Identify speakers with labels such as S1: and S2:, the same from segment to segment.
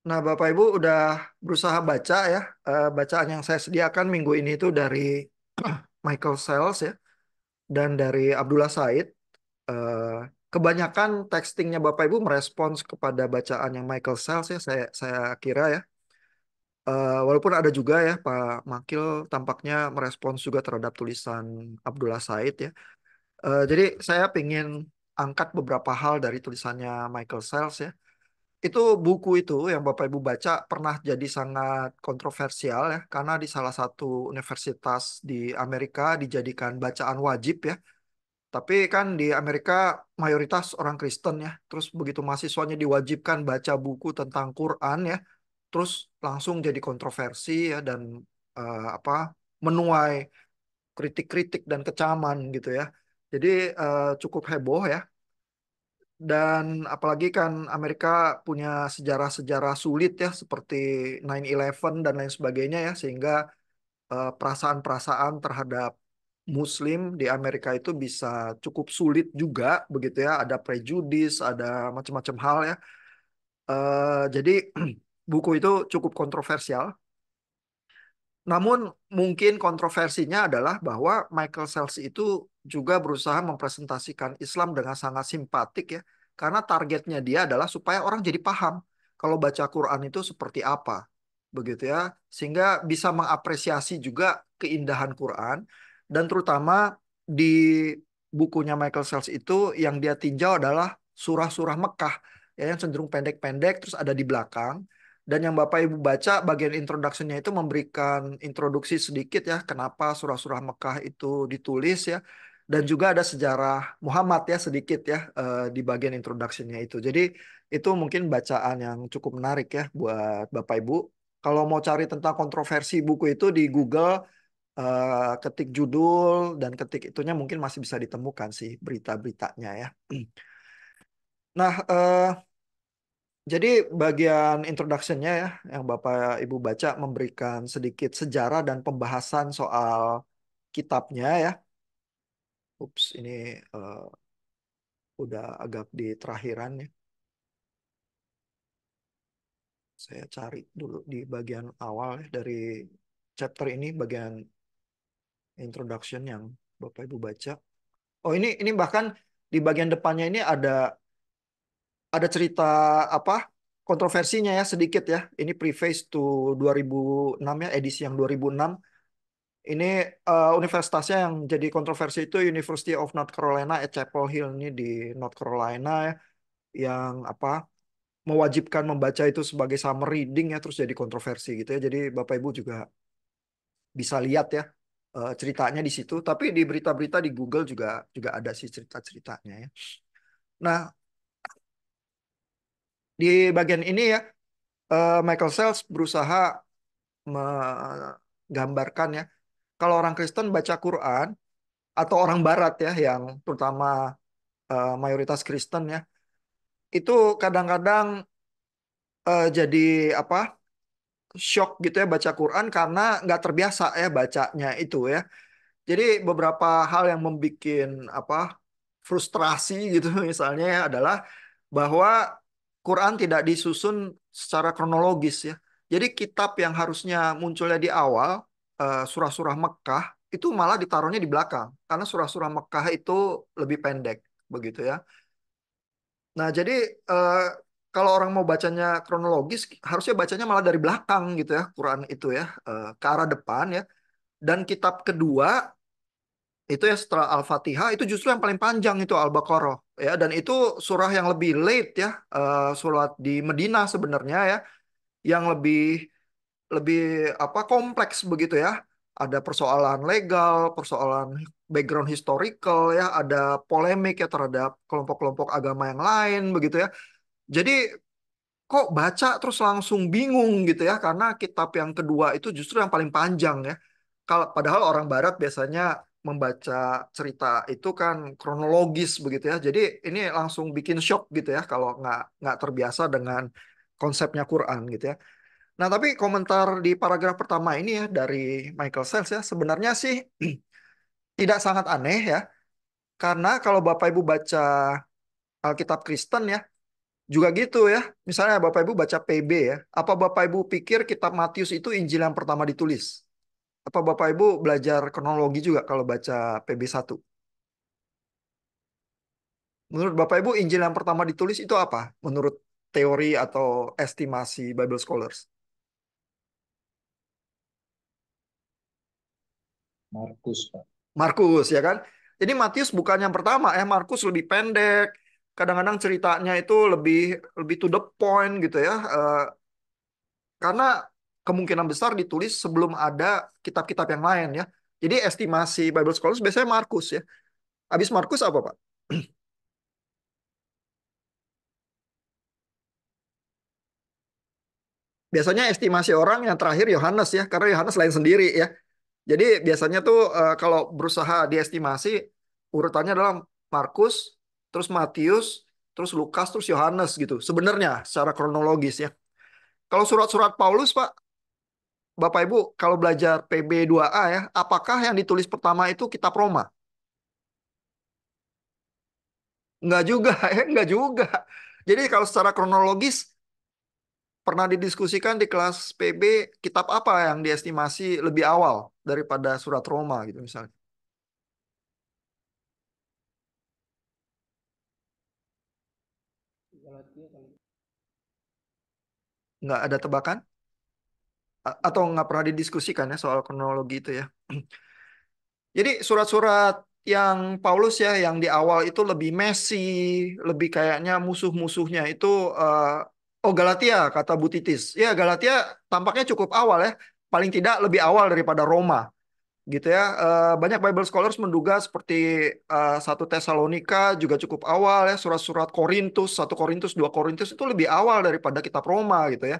S1: Nah, Bapak Ibu udah berusaha baca ya. Bacaan yang saya sediakan minggu ini itu dari Michael Sells ya dan dari Abdullah Said. Eh, Kebanyakan textingnya Bapak Ibu merespons kepada bacaan yang Michael Sells ya. Saya kira ya. Walaupun ada juga ya Pak Makil tampaknya merespons juga terhadap tulisan Abdullah Said ya. Jadi saya ingin angkat beberapa hal dari tulisannya Michael Sells ya. Itu buku itu yang Bapak Ibu baca pernah jadi sangat kontroversial ya karena di salah satu universitas di Amerika dijadikan bacaan wajib ya. Tapi kan di Amerika mayoritas orang Kristen ya. Terus begitu mahasiswanya diwajibkan baca buku tentang Quran ya, terus langsung jadi kontroversi ya dan apa menuai kritik-kritik dan kecaman gitu ya. Jadi cukup heboh ya. Dan apalagi kan Amerika punya sejarah-sejarah sulit ya seperti 9/11 dan lain sebagainya ya sehingga perasaan-perasaan terhadap Muslim di Amerika itu bisa cukup sulit juga begitu ya ada prejudis ada macam-macam hal ya. Jadi buku itu cukup kontroversial. Namun mungkin kontroversinya adalah bahwa Michael Sells itu juga berusaha mempresentasikan Islam dengan sangat simpatik ya. Karena targetnya dia adalah supaya orang jadi paham kalau baca Quran itu seperti apa. Begitu ya. Sehingga bisa mengapresiasi juga keindahan Quran. Dan terutama di bukunya Michael Sells itu yang dia tinjau adalah surah-surah Mekah. Ya, yang cenderung pendek-pendek terus ada di belakang. Dan yang Bapak Ibu baca bagian introduction-nya itu memberikan introduksi sedikit ya kenapa surah-surah Mekah itu ditulis ya. Dan juga ada sejarah Muhammad ya sedikit ya di bagian introduction-nya itu. Jadi itu mungkin bacaan yang cukup menarik ya buat Bapak Ibu. Kalau mau cari tentang kontroversi buku itu di Google, ketik judul dan ketik itunya mungkin masih bisa ditemukan sih berita-beritanya ya. Nah, jadi bagian introduction-nya ya, yang Bapak Ibu baca memberikan sedikit sejarah dan pembahasan soal kitabnya ya. Ups, ini udah agak di terakhiran ya. Saya cari dulu di bagian awal ya, dari chapter ini, bagian introduction yang Bapak Ibu baca. Oh, ini bahkan di bagian depannya ini ada cerita apa? Kontroversinya ya sedikit ya. Ini preface to 2006 ya, edisi yang 2006. Ini universitasnya yang jadi kontroversi itu University of North Carolina at Chapel Hill ini di North Carolina ya, yang apa mewajibkan membaca itu sebagai summer reading ya terus jadi kontroversi gitu ya. Jadi Bapak Ibu juga bisa lihat ya ceritanya di situ. Tapi di berita-berita di Google juga juga ada sih cerita-ceritanya ya. Nah, di bagian ini ya Michael Sells berusaha menggambarkan ya kalau orang Kristen baca Quran atau orang Barat ya yang terutama mayoritas Kristen ya itu kadang-kadang jadi apa shock gitu ya baca Quran karena nggak terbiasa ya bacanya itu ya. Jadi beberapa hal yang membuat apa frustrasi gitu misalnya ya adalah bahwa Quran tidak disusun secara kronologis ya. Jadi kitab yang harusnya munculnya di awal surah-surah Mekah itu malah ditaruhnya di belakang karena surah-surah Mekah itu lebih pendek begitu ya. Nah, jadi eh, kalau orang mau bacanya kronologis, harusnya bacanya malah dari belakang gitu ya, Quran itu ya, ke arah depan ya. Dan kitab kedua itu ya setelah Al-Fatihah itu justru yang paling panjang itu Al-Baqarah ya. Dan itu surah yang lebih late ya, surat di Medina sebenarnya ya, yang lebih lebih apa kompleks begitu ya. Ada persoalan legal, persoalan background historical ya, ada polemik ya terhadap kelompok-kelompok agama yang lain begitu ya. Jadi kok baca terus langsung bingung gitu ya karena kitab yang kedua itu justru yang paling panjang ya. Kalau padahal orang Barat biasanya membaca cerita itu kan kronologis begitu ya. Jadi ini langsung bikin shock gitu ya kalau nggak terbiasa dengan konsepnya Quran gitu ya. Nah tapi komentar di paragraf pertama ini ya dari Michael Sells ya sebenarnya sih tidak sangat aneh ya karena kalau Bapak Ibu baca Alkitab Kristen ya Juga gitu ya. Misalnya Bapak Ibu baca PB ya. Apa Bapak Ibu pikir kitab Matius itu Injil yang pertama ditulis? Apa Bapak Ibu belajar kronologi juga kalau baca PB 1? Menurut Bapak Ibu Injil yang pertama ditulis itu apa? Menurut teori atau estimasi Bible scholars?
S2: Markus, Pak.
S1: Markus ya kan? Jadi Matius bukan yang pertama ya. Markus lebih pendek. Kadang-kadang ceritanya itu lebih lebih to the point gitu ya. Karena kemungkinan besar ditulis sebelum ada kitab-kitab yang lain ya. Jadi estimasi Bible scholars biasanya Markus ya. Habis Markus apa, Pak? Biasanya estimasi orang yang terakhir Yohanes ya, karena Yohanes lain sendiri ya. Jadi biasanya tuh kalau berusaha diestimasi urutannya adalah Markus, terus Matius, terus Lukas, terus Yohanes gitu. Sebenarnya secara kronologis ya. Kalau surat-surat Paulus, Pak, Bapak Ibu, kalau belajar PB 2A ya, apakah yang ditulis pertama itu kitab Roma? Enggak juga, enggak juga. Jadi kalau secara kronologis pernah didiskusikan di kelas PB kitab apa yang diestimasi lebih awal daripada surat Roma gitu misalnya. Nggak ada tebakan? Atau nggak pernah didiskusikan ya soal kronologi itu ya. Jadi surat-surat yang Paulus ya yang di awal itu lebih messy, lebih kayaknya musuh-musuhnya itu oh Galatia kata Bu Titis. Ya Galatia tampaknya cukup awal ya. Paling tidak lebih awal daripada Roma gitu ya. Banyak Bible scholars menduga seperti 1 Tesalonika juga cukup awal ya. Surat-surat Korintus, 1 Korintus, 2 Korintus itu lebih awal daripada kitab Roma gitu ya.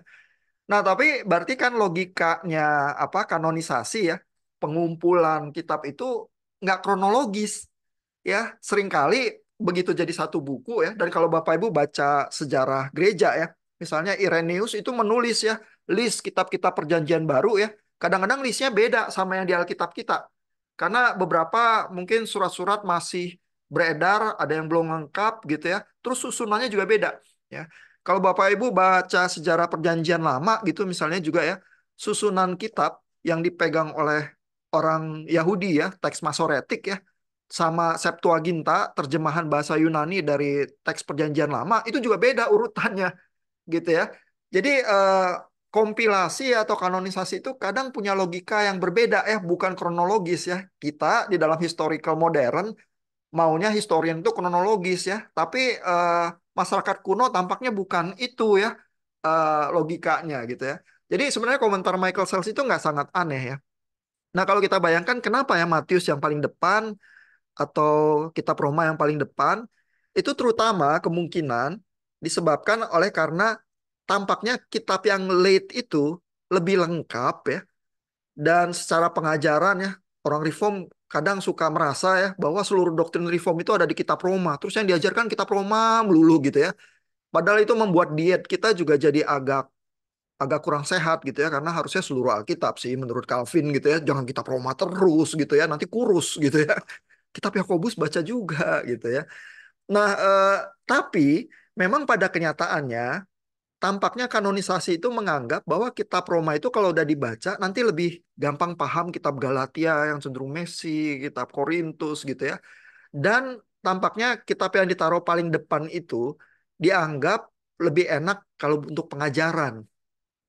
S1: Nah, tapi berarti kan logikanya apa kanonisasi ya, pengumpulan kitab itu nggak kronologis ya. Seringkali begitu jadi satu buku ya. Dan kalau Bapak Ibu baca sejarah gereja ya, misalnya Irenaeus itu menulis ya list kitab-kitab Perjanjian Baru ya. Kadang-kadang listnya beda sama yang di Alkitab kita. Karena beberapa mungkin surat-surat masih beredar, ada yang belum lengkap gitu ya. Terus susunannya juga beda ya. Kalau Bapak Ibu baca sejarah Perjanjian Lama gitu misalnya juga ya, susunan kitab yang dipegang oleh orang Yahudi ya, teks Masoretik ya, sama Septuaginta, terjemahan bahasa Yunani dari teks Perjanjian Lama, itu juga beda urutannya gitu ya. Jadi kompilasi atau kanonisasi itu kadang punya logika yang berbeda ya, bukan kronologis ya. Kita di dalam historical modern maunya historian itu kronologis ya, tapi masyarakat kuno tampaknya bukan itu ya logikanya gitu ya. Jadi sebenarnya komentar Michael Sells itu nggak sangat aneh ya. Nah kalau kita bayangkan kenapa ya Matius yang paling depan atau kitab Roma yang paling depan, itu terutama kemungkinan disebabkan oleh karena tampaknya kitab yang late itu lebih lengkap ya, dan secara pengajaran ya, orang reform kadang suka merasa ya bahwa seluruh doktrin reform itu ada di kitab Roma. Terus yang diajarkan kitab Roma melulu gitu ya. Padahal itu membuat diet kita juga jadi agak agak kurang sehat gitu ya karena harusnya seluruh Alkitab sih menurut Calvin gitu ya. Jangan kitab Roma terus gitu ya, nanti kurus gitu ya. Kitab Yakobus baca juga gitu ya. Nah, tapi memang pada kenyataannya tampaknya kanonisasi itu menganggap bahwa kitab Roma itu kalau udah dibaca nanti lebih gampang paham kitab Galatia yang cenderung Messi, kitab Korintus gitu ya. Dan tampaknya kitab yang ditaruh paling depan itu dianggap lebih enak kalau untuk pengajaran.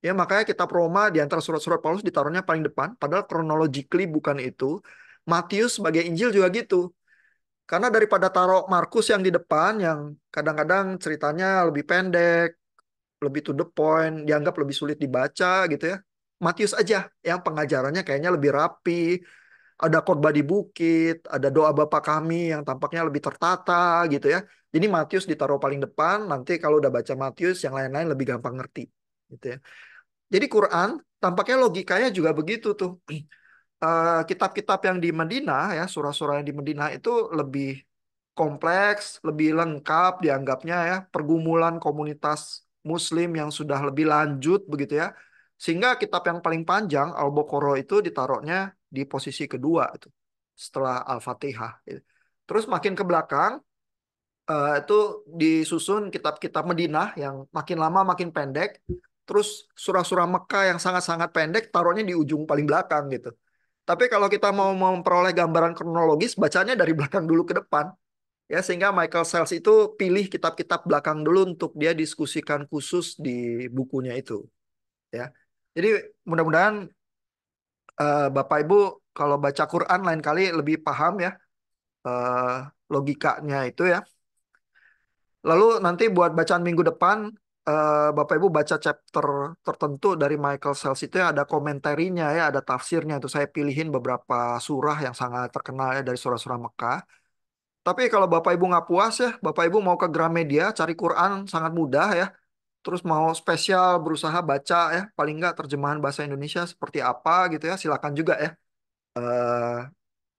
S1: Ya makanya kitab Roma di antara surat-surat Paulus ditaruhnya paling depan, padahal chronologically bukan itu. Matius sebagai Injil juga gitu. Karena daripada taruh Markus yang di depan, yang kadang-kadang ceritanya lebih pendek, lebih to the point, dianggap lebih sulit dibaca gitu ya. Matius aja yang pengajarannya kayaknya lebih rapi, ada khotbah di bukit, ada doa Bapa kami yang tampaknya lebih tertata gitu ya. Jadi Matius ditaruh paling depan, nanti kalau udah baca Matius yang lain-lain lebih gampang ngerti gitu ya. Jadi Quran tampaknya logikanya juga begitu tuh. Kitab-kitab yang di Madinah ya, surah-surah yang di Madinah itu lebih kompleks, lebih lengkap dianggapnya ya, pergumulan komunitas Muslim yang sudah lebih lanjut begitu ya. Sehingga kitab yang paling panjang Al-Baqarah itu ditaruhnya di posisi kedua itu setelah Al-Fatihah. Terus makin ke belakang Itu disusun kitab-kitab Madinah yang makin lama makin pendek, terus surah-surah Mekah yang sangat-sangat pendek taruhnya di ujung paling belakang gitu. Tapi kalau kita mau memperoleh gambaran kronologis, bacanya dari belakang dulu ke depan, ya sehingga Michael Sells itu pilih kitab-kitab belakang dulu untuk dia diskusikan khusus di bukunya itu, ya. Jadi mudah-mudahan Bapak Ibu kalau baca Quran lain kali lebih paham ya eh, logikanya itu ya. Lalu nanti buat bacaan minggu depan, Bapak Ibu baca chapter tertentu dari Michael Sells itu ya, ada komentarinya ya, ada tafsirnya. Itu saya pilihin beberapa surah yang sangat terkenal ya dari surah-surah Mekah. Tapi kalau Bapak Ibu nggak puas ya, Bapak Ibu mau ke Gramedia cari Quran sangat mudah ya. Terus mau spesial berusaha baca ya, paling nggak terjemahan bahasa Indonesia seperti apa gitu ya, silakan juga ya. Eh,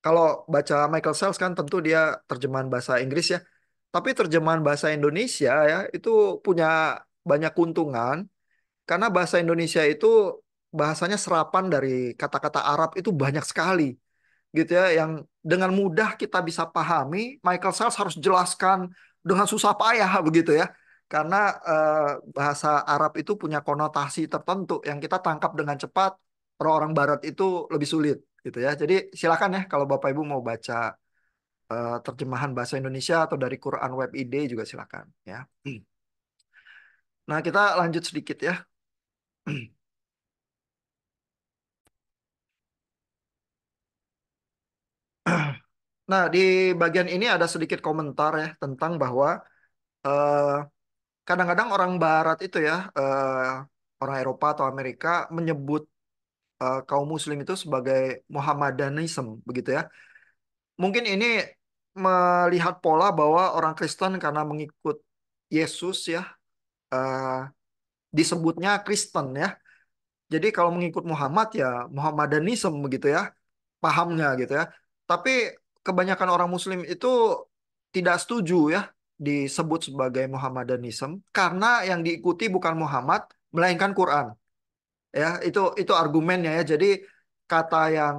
S1: Kalau baca Michael Sells kan tentu dia terjemahan bahasa Inggris ya. Tapi terjemahan bahasa Indonesia ya itu punya banyak keuntungan karena bahasa Indonesia itu bahasanya serapan dari kata-kata Arab itu banyak sekali gitu ya yang dengan mudah kita bisa pahami. Michael Sells harus jelaskan dengan susah payah begitu ya. Karena bahasa Arab itu punya konotasi tertentu yang kita tangkap dengan cepat, orang-orang Barat itu lebih sulit gitu ya. Jadi silakan ya kalau Bapak Ibu mau baca terjemahan bahasa Indonesia atau dari Quran Web ID juga silakan ya. Nah, kita lanjut sedikit ya. Nah, di bagian ini ada sedikit komentar ya tentang bahwa eh, kadang-kadang orang Barat itu ya, orang Eropa atau Amerika menyebut kaum Muslim itu sebagai Mohammedanism, begitu ya. Mungkin ini melihat pola bahwa orang Kristen karena mengikut Yesus ya, eh, disebutnya Kristen ya. Jadi kalau mengikut Muhammad ya Muhammadanism begitu ya, pahamnya gitu ya. Tapi kebanyakan orang Muslim itu tidak setuju ya disebut sebagai Muhammadanism karena yang diikuti bukan Muhammad melainkan Quran. Ya, itu argumennya ya. Jadi kata yang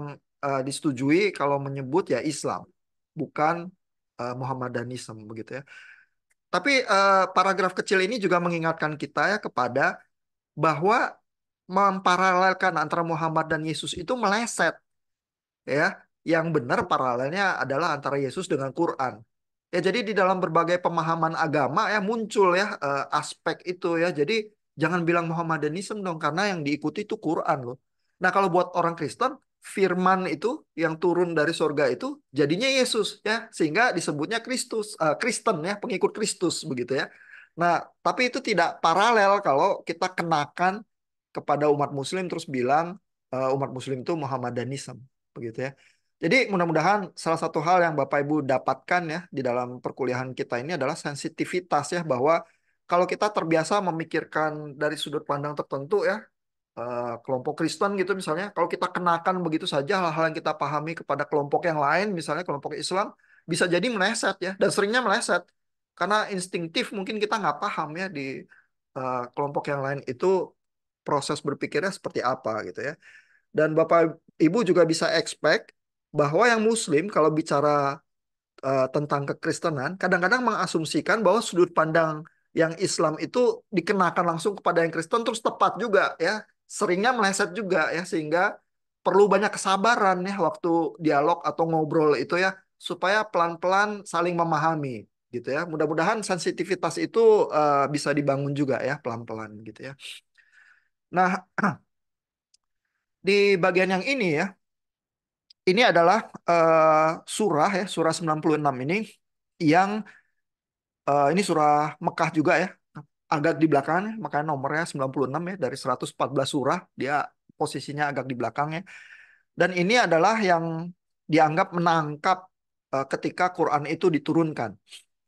S1: disetujui kalau menyebut ya Islam, bukan Muhammadanism begitu ya. Tapi paragraf kecil ini juga mengingatkan kita ya kepada bahwa memparalelkan antara Muhammad dan Yesus itu meleset ya. Yang benar paralelnya adalah antara Yesus dengan Quran. Ya, jadi di dalam berbagai pemahaman agama ya muncul ya aspek itu ya. Jadi jangan bilang Muhammadanism dong karena yang diikuti itu Quran loh. Nah, kalau buat orang Kristen, firman itu yang turun dari surga itu jadinya Yesus ya, sehingga disebutnya Kristus, Kristen ya, pengikut Kristus begitu ya. Nah, tapi itu tidak paralel kalau kita kenakan kepada umat Muslim terus bilang umat Muslim itu Muhammadanism begitu ya. Jadi mudah-mudahan salah satu hal yang Bapak Ibu dapatkan ya di dalam perkuliahan kita ini adalah sensitivitas ya bahwa kalau kita terbiasa memikirkan dari sudut pandang tertentu ya kelompok Kristen gitu misalnya kalau kita kenakan begitu saja hal-hal yang kita pahami kepada kelompok yang lain misalnya kelompok Islam bisa jadi meleset ya dan seringnya meleset karena instingtif mungkin kita nggak paham ya di kelompok yang lain itu proses berpikirnya seperti apa gitu ya. Dan Bapak Ibu juga bisa expect bahwa yang Muslim kalau bicara tentang kekristenan, kadang-kadang mengasumsikan bahwa sudut pandang yang Islam itu dikenakan langsung kepada yang Kristen terus tepat juga ya. Seringnya meleset juga ya sehingga perlu banyak kesabaran ya waktu dialog atau ngobrol itu ya supaya pelan-pelan saling memahami gitu ya. Mudah-mudahan sensitivitas itu bisa dibangun juga ya pelan-pelan gitu ya. Nah, di bagian yang ini ya ini adalah surah ya, surah 96 ini yang ini surah Mekah juga ya. Agak di belakang, makanya nomornya 96 ya dari 114 surah, dia posisinya agak di belakang ya. Dan ini adalah yang dianggap menangkap ketika Quran itu diturunkan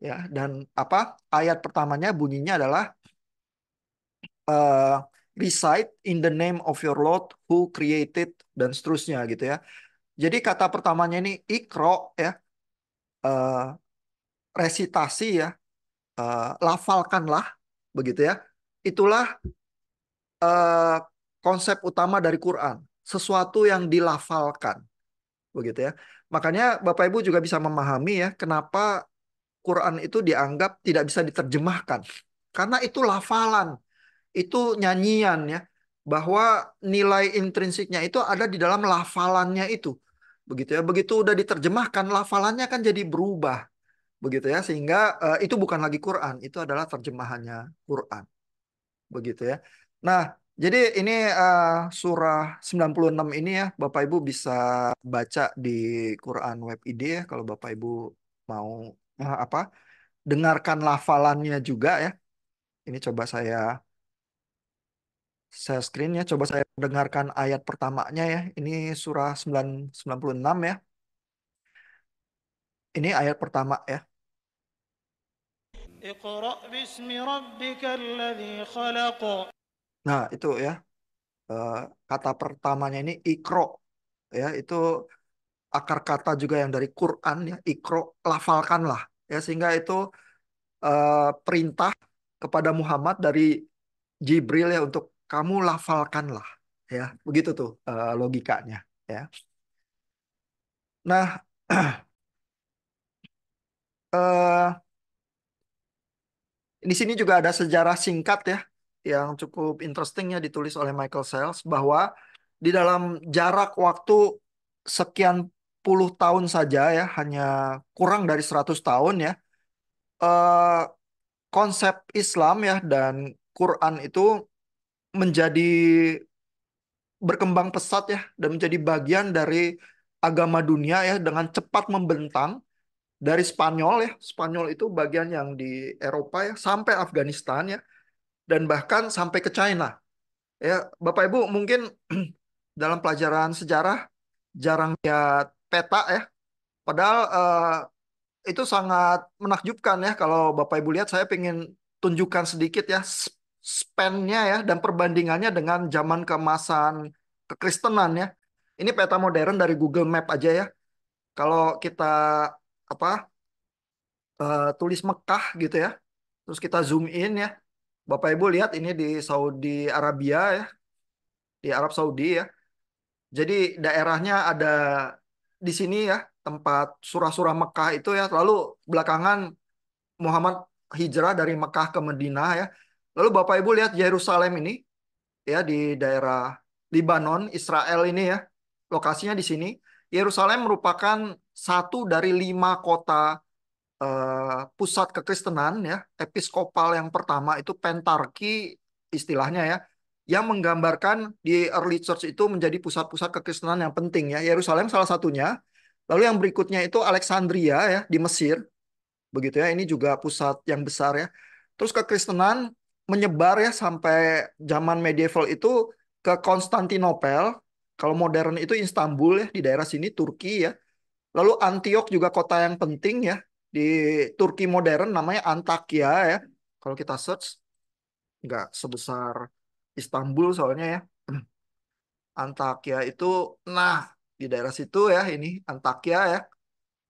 S1: ya. Dan apa? Ayat pertamanya bunyinya adalah eh, recite in the name of your Lord who created dan seterusnya gitu ya. Jadi kata pertamanya ini ikro ya, eh, resitasi ya, lafalkanlah begitu ya. Itulah eh, konsep utama dari Quran, sesuatu yang dilafalkan begitu ya. Makanya Bapak Ibu juga bisa memahami ya kenapa Quran itu dianggap tidak bisa diterjemahkan karena itu lafalan, itu nyanyian ya, bahwa nilai intrinsiknya itu ada di dalam lafalannya itu. Begitu ya. Begitu udah diterjemahkan, lafalannya kan jadi berubah. Begitu ya, sehingga itu bukan lagi Quran, itu adalah terjemahannya Quran. Begitu ya. Nah, jadi ini surah 96 ini ya, Bapak Ibu bisa baca di Quran Web ID ya, kalau Bapak Ibu mau apa dengarkan lafalannya juga ya. Ini coba saya screen ya, coba saya dengarkan ayat pertamanya ya. Ini surah 96 ya. Ini ayat pertama ya.
S3: اقرأ باسم ربك الذي خلق.
S1: Nah, itu ya. Eh, Kata pertamanya ini ikro ya, itu akar kata juga yang dari Quran ya, ikro, lafalkanlah ya, sehingga itu perintah kepada Muhammad dari Jibril ya untuk kamu lafalkanlah ya. Begitu tuh logikanya ya. Nah, eh di sini juga ada sejarah singkat ya yang cukup interesting ya, ditulis oleh Michael Sells bahwa di dalam jarak waktu sekian puluh tahun saja ya, hanya kurang dari 100 tahun ya, eh, konsep Islam ya dan Quran itu menjadi berkembang pesat ya dan menjadi bagian dari agama dunia ya, dengan cepat membentang dari Spanyol ya. Spanyol itu bagian yang di Eropa ya, sampai Afghanistan ya, dan bahkan sampai ke China. Ya, Bapak Ibu mungkin dalam pelajaran sejarah jarang lihat peta ya. Padahal itu sangat menakjubkan ya. Kalau Bapak Ibu lihat, saya pengen tunjukkan sedikit ya span-nya ya dan perbandingannya dengan zaman keemasan kekristenan ya. Ini peta modern dari Google Map aja ya. Kalau kita apa tulis Mekah gitu ya, terus kita zoom in ya. Bapak Ibu lihat ini di Saudi Arabia ya, di Arab Saudi ya. Jadi daerahnya ada di sini ya, tempat surah-surah Mekah itu ya. Lalu belakangan Muhammad hijrah dari Mekah ke Madinah ya. Lalu Bapak Ibu lihat Yerusalem ini ya, di daerah Lebanon, Israel ini ya. Lokasinya di sini. Yerusalem merupakan satu dari 5 kota pusat kekristenan ya, episkopal yang pertama itu pentarki istilahnya ya, yang menggambarkan di early church itu menjadi pusat-pusat kekristenan yang penting ya. Yerusalem salah satunya. Lalu yang berikutnya itu Alexandria ya di Mesir, begitu ya. Ini juga pusat yang besar ya. Terus kekristenan menyebar ya sampai zaman medieval itu ke Konstantinopel. Kalau modern itu Istanbul ya, di daerah sini Turki ya. Lalu Antiok juga kota yang penting ya di Turki modern, namanya Antakya ya. Kalau kita search nggak sebesar Istanbul soalnya ya. Antakya itu, nah, di daerah situ ya, ini Antakya ya.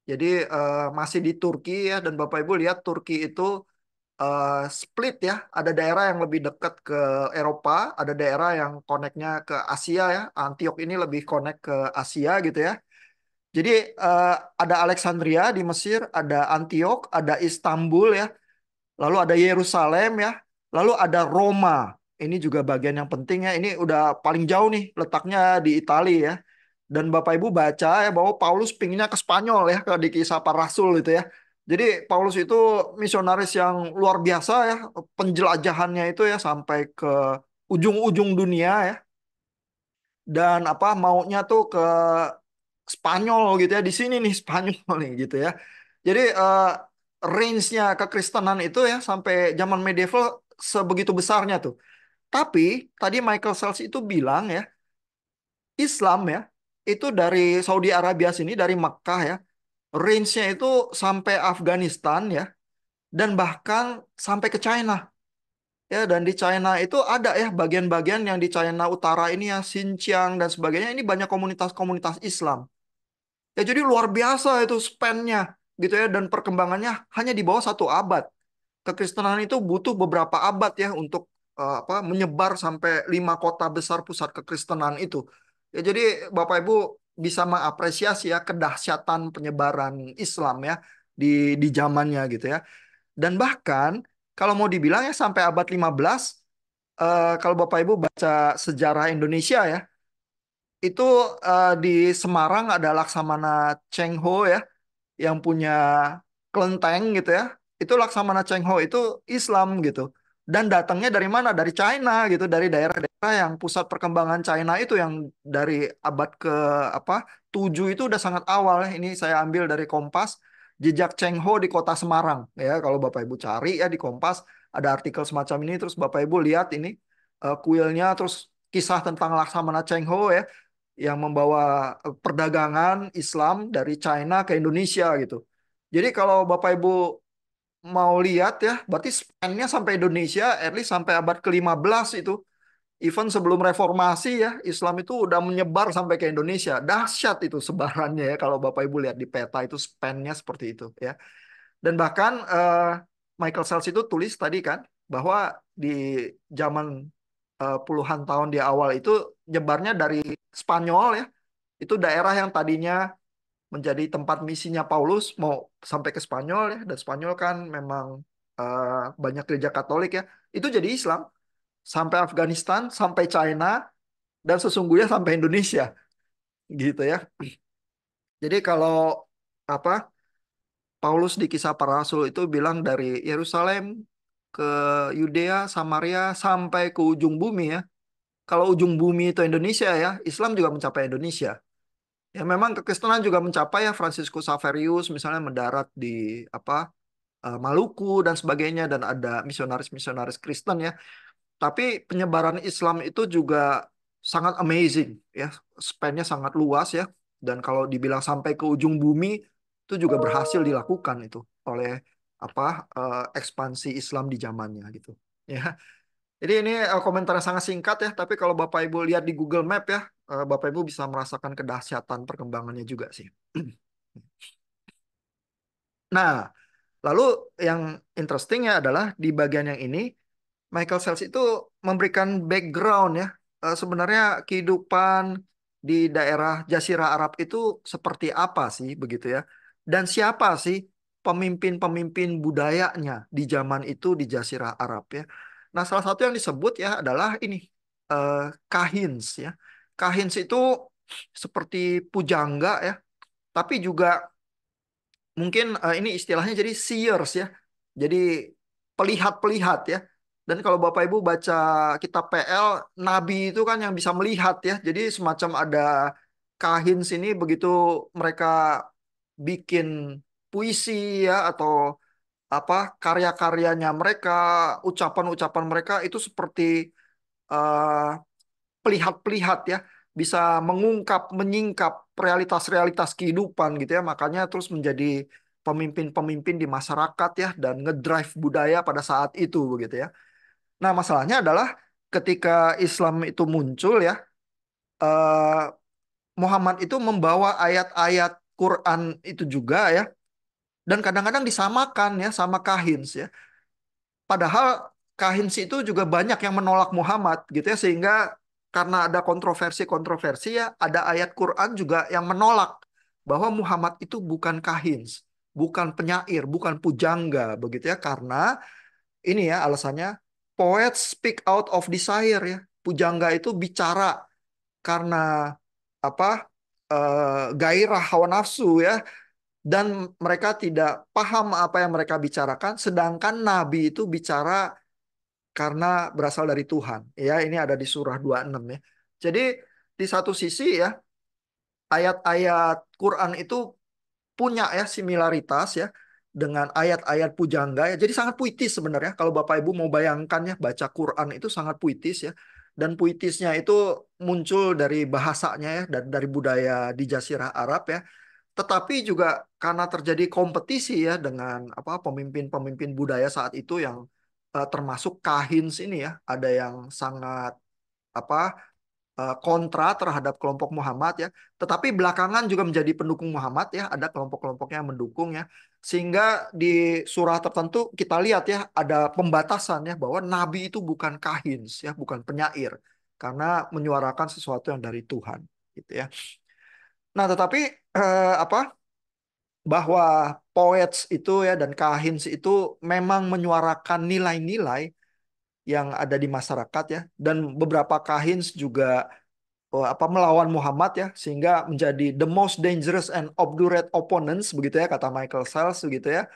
S1: Jadi masih di Turki ya, dan Bapak Ibu lihat Turki itu split ya. Ada daerah yang lebih dekat ke Eropa, ada daerah yang koneknya ke Asia ya. Antiok ini lebih konek ke Asia gitu ya. Jadi eh, ada Alexandria di Mesir, ada Antiok, ada Istanbul ya, lalu ada Yerusalem ya, lalu ada Roma. Ini juga bagian yang penting ya. Ini udah paling jauh nih letaknya di Italia ya. Dan Bapak Ibu baca ya bahwa Paulus pinginnya ke Spanyol ya, ke di Kisah Para Rasul itu ya. Jadi Paulus itu misionaris yang luar biasa ya, penjelajahannya itu ya sampai ke ujung-ujung dunia ya. Dan apa maunya tuh ke Spanyol gitu ya, di sini nih Spanyol nih gitu ya. Jadi range-nya kekristenan itu ya sampai zaman medieval sebegitu besarnya tuh. Tapi tadi Michael Sells itu bilang ya, Islam ya itu dari Saudi Arabia sini, dari Mekah ya, range-nya itu sampai Afghanistan ya, dan bahkan sampai ke China. Ya, dan di China itu ada ya bagian-bagian yang di China Utara ini ya, Xinjiang dan sebagainya, ini banyak komunitas-komunitas Islam. Ya jadi luar biasa itu span-nya gitu ya, dan perkembangannya hanya di bawah 1 abad. Kekristenan itu butuh beberapa abad ya untuk apa menyebar sampai 5 kota besar pusat kekristenan itu. Ya jadi Bapak Ibu bisa mengapresiasi ya kedahsyatan penyebaran Islam ya. di zamannya gitu ya. Dan bahkan kalau mau dibilang ya sampai abad 15, kalau Bapak Ibu baca sejarah Indonesia ya, itu di Semarang ada Laksamana Cheng Ho ya, yang punya kelenteng gitu ya. Itu Laksamana Cheng Ho itu Islam gitu. Dan datangnya dari mana? Dari China gitu, dari daerah-daerah yang pusat perkembangan China itu yang dari abad ke apa 7 itu udah sangat awal ya. Ini saya ambil dari Kompas, jejak Cheng Ho di kota Semarang ya. Kalau Bapak Ibu cari ya di Kompas ada artikel semacam ini, terus Bapak Ibu lihat ini kuilnya, terus kisah tentang Laksamana Cheng Ho ya, yang membawa perdagangan Islam dari China ke Indonesia gitu. Jadi kalau Bapak Ibu mau lihat ya, berarti span-nya sampai Indonesia, at least sampai abad ke-15 itu. Even sebelum reformasi ya, Islam itu udah menyebar sampai ke Indonesia. Dahsyat itu sebarannya ya, kalau Bapak Ibu lihat di peta itu span-nya seperti itu ya. Dan bahkan Michael Sells itu tulis tadi kan, bahwa di zaman puluhan tahun di awal itu nyebarnya dari Spanyol ya. Itu daerah yang tadinya menjadi tempat misinya Paulus mau sampai ke Spanyol ya, dan Spanyol kan memang banyak gereja Katolik ya, itu jadi Islam sampai Afghanistan, sampai China, dan sesungguhnya sampai Indonesia gitu ya. Jadi kalau apa Paulus di Kisah Para Rasul itu bilang dari Yerusalem ke Yudea, Samaria sampai ke ujung bumi ya. Kalau ujung bumi itu Indonesia ya, Islam juga mencapai Indonesia. Ya memang kekristenan juga mencapai ya, Franciscus Xaverius misalnya mendarat di apa Maluku dan sebagainya, dan ada misionaris-misionaris Kristen ya. Tapi penyebaran Islam itu juga sangat amazing ya, span-nya sangat luas ya. Dan kalau dibilang sampai ke ujung bumi itu juga berhasil dilakukan itu oleh apa ekspansi Islam di zamannya gitu. Ya. Jadi ini komentar yang sangat singkat ya, tapi kalau Bapak Ibu lihat di Google Map ya, Bapak Ibu bisa merasakan kedahsyatan perkembangannya juga sih. Nah, lalu yang interestingnya adalah di bagian yang ini Michael Sells itu memberikan background ya. Sebenarnya kehidupan di daerah Jazirah Arab itu seperti apa sih begitu ya. Dan siapa sih pemimpin-pemimpin budayanya di zaman itu di Jazirah Arab ya. Nah, salah satu yang disebut ya adalah ini eh, Kahins ya. Kahins itu seperti pujangga ya, tapi juga mungkin ini istilahnya jadi seers ya. Jadi pelihat-pelihat ya. Dan kalau Bapak Ibu baca kitab PL, nabi itu kan yang bisa melihat ya. Jadi semacam ada kahin sini begitu mereka bikin puisi ya, atau apa karya-karyanya mereka, ucapan-ucapan mereka itu seperti eh, pelihat-pelihat ya, bisa mengungkap, menyingkap realitas-realitas kehidupan gitu ya. Makanya terus menjadi pemimpin-pemimpin di masyarakat ya, dan ngedrive budaya pada saat itu begitu ya. Nah, masalahnya adalah ketika Islam itu muncul ya, eh, Muhammad itu membawa ayat-ayat Quran itu juga ya, dan kadang-kadang disamakan ya sama Kahins ya. Padahal Kahins itu juga banyak yang menolak Muhammad gitu ya, sehingga karena ada kontroversi-kontroversi ya, ada ayat Quran juga yang menolak bahwa Muhammad itu bukan Kahins, bukan penyair, bukan pujangga begitu ya, karena ini ya alasannya, poets speak out of desire ya. Pujangga itu bicara karena apa? Gairah hawa nafsu ya, dan mereka tidak paham apa yang mereka bicarakan, sedangkan nabi itu bicara karena berasal dari Tuhan. Ya, ini ada di surah 26 ya. Jadi di satu sisi ya, ayat-ayat Quran itu punya ya similaritas ya dengan ayat-ayat pujangga ya. Jadi sangat puitis sebenarnya. Kalau Bapak Ibu mau bayangkan ya, baca Quran itu sangat puitis ya. Dan puitisnya itu muncul dari bahasanya ya, dan dari budaya di Jazirah Arab ya. Tetapi juga karena terjadi kompetisi ya dengan apa pemimpin-pemimpin budaya saat itu yang termasuk Kahins ini ya, ada yang sangat apa kontra terhadap kelompok Muhammad ya, tetapi belakangan juga menjadi pendukung Muhammad ya, ada kelompok-kelompoknya yang mendukung ya, sehingga di surah tertentu kita lihat ya ada pembatasan ya bahwa Nabi itu bukan Kahins ya, bukan penyair, karena menyuarakan sesuatu yang dari Tuhan gitu ya. Nah, tetapi apa bahwa poets itu ya dan kahins itu memang menyuarakan nilai-nilai yang ada di masyarakat ya, dan beberapa kahins juga melawan Muhammad ya, sehingga menjadi the most dangerous and obdurate opponents begitu ya, kata Michael Sells begitu ya.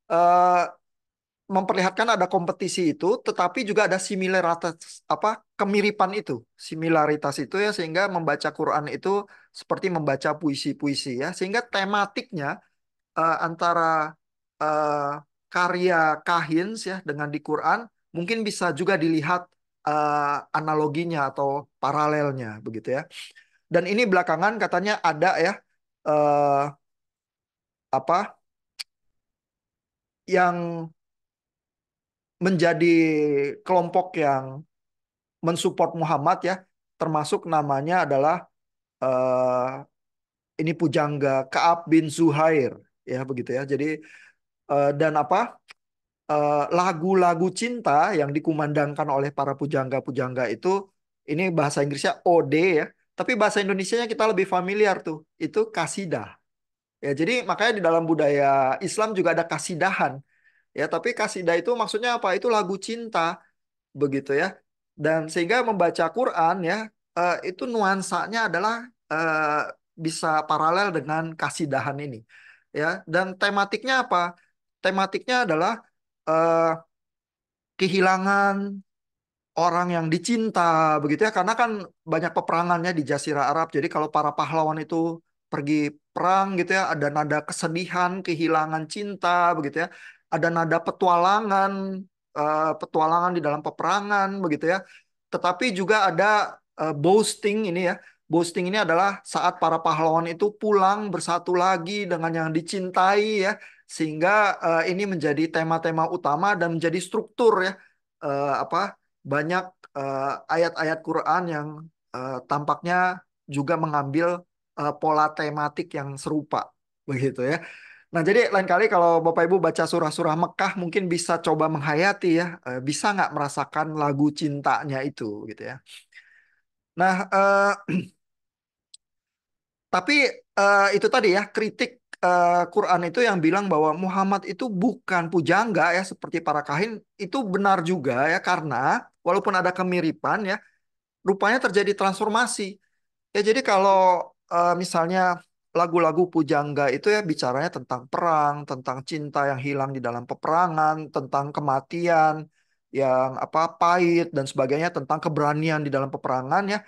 S1: Eh, Memperlihatkan ada kompetisi itu, tetapi juga ada similaritas kemiripan itu, similaritas itu ya, sehingga membaca Quran itu seperti membaca puisi-puisi ya, sehingga tematiknya antara eh, karya Kahins ya dengan di Quran mungkin bisa juga dilihat analoginya atau paralelnya begitu ya. Dan ini belakangan katanya ada ya eh, apa yang menjadi kelompok yang mensupport Muhammad ya, termasuk namanya adalah eh, ini pujangga Ka'ab bin Zuhair ya begitu ya. Jadi dan lagu-lagu cinta yang dikumandangkan oleh para pujangga-pujangga itu, ini bahasa Inggrisnya ode ya, tapi bahasa Indonesianya kita lebih familiar tuh, itu kasidah. Ya, jadi makanya di dalam budaya Islam juga ada kasidahan. Ya, tapi kasidah itu maksudnya apa? Itu lagu cinta begitu ya. Dan sehingga membaca Quran ya, itu nuansanya adalah eh, bisa paralel dengan kasidahan ini. Ya, dan tematiknya apa? Tematiknya adalah eh, kehilangan orang yang dicinta begitu ya, karena kan banyak peperangannya di Jazirah Arab. Jadi kalau para pahlawan itu pergi perang gitu ya, ada nada kesedihan, kehilangan cinta begitu ya, ada nada petualangan, petualangan di dalam peperangan begitu ya. Tetapi juga ada boasting ini ya. Boasting ini adalah saat para pahlawan itu pulang bersatu lagi dengan yang dicintai ya, sehingga ini menjadi tema-tema utama dan menjadi struktur ya, apa banyak ayat-ayat Quran yang tampaknya juga mengambil pola tematik yang serupa begitu ya. Nah, jadi lain kali kalau Bapak Ibu baca surah-surah Mekah mungkin bisa coba menghayati ya, bisa nggak merasakan lagu cintanya itu gitu ya. Nah, tapi itu tadi ya, kritik Quran itu yang bilang bahwa Muhammad itu bukan pujangga ya seperti para kahin, itu benar juga ya, karena walaupun ada kemiripan ya, rupanya terjadi transformasi. Ya, jadi kalau misalnya lagu-lagu pujangga itu ya bicaranya tentang perang, tentang cinta yang hilang di dalam peperangan, tentang kematian yang pahit dan sebagainya, tentang keberanian di dalam peperangan ya.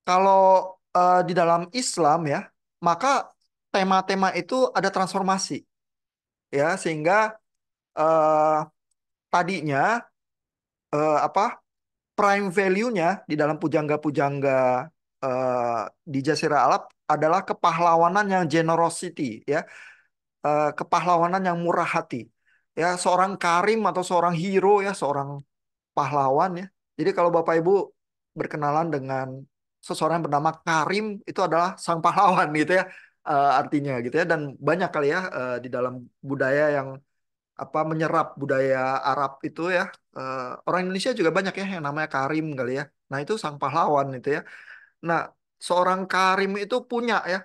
S1: Kalau di dalam Islam ya, maka tema-tema itu ada transformasi ya, sehingga eh, tadinya apa prime value-nya di dalam pujangga-pujangga eh, di Jazirah Arab adalah kepahlawanan yang generosity ya, kepahlawanan yang murah hati ya, seorang karim atau seorang hero ya, seorang pahlawan ya. Jadi kalau Bapak Ibu berkenalan dengan seseorang yang bernama Karim, itu adalah sang pahlawan gitu ya, artinya gitu ya. Dan banyak kali ya di dalam budaya yang menyerap budaya Arab itu ya, orang Indonesia juga banyak ya yang namanya Karim kali ya. Nah, itu sang pahlawan itu ya. Nah, seorang Karim itu punya ya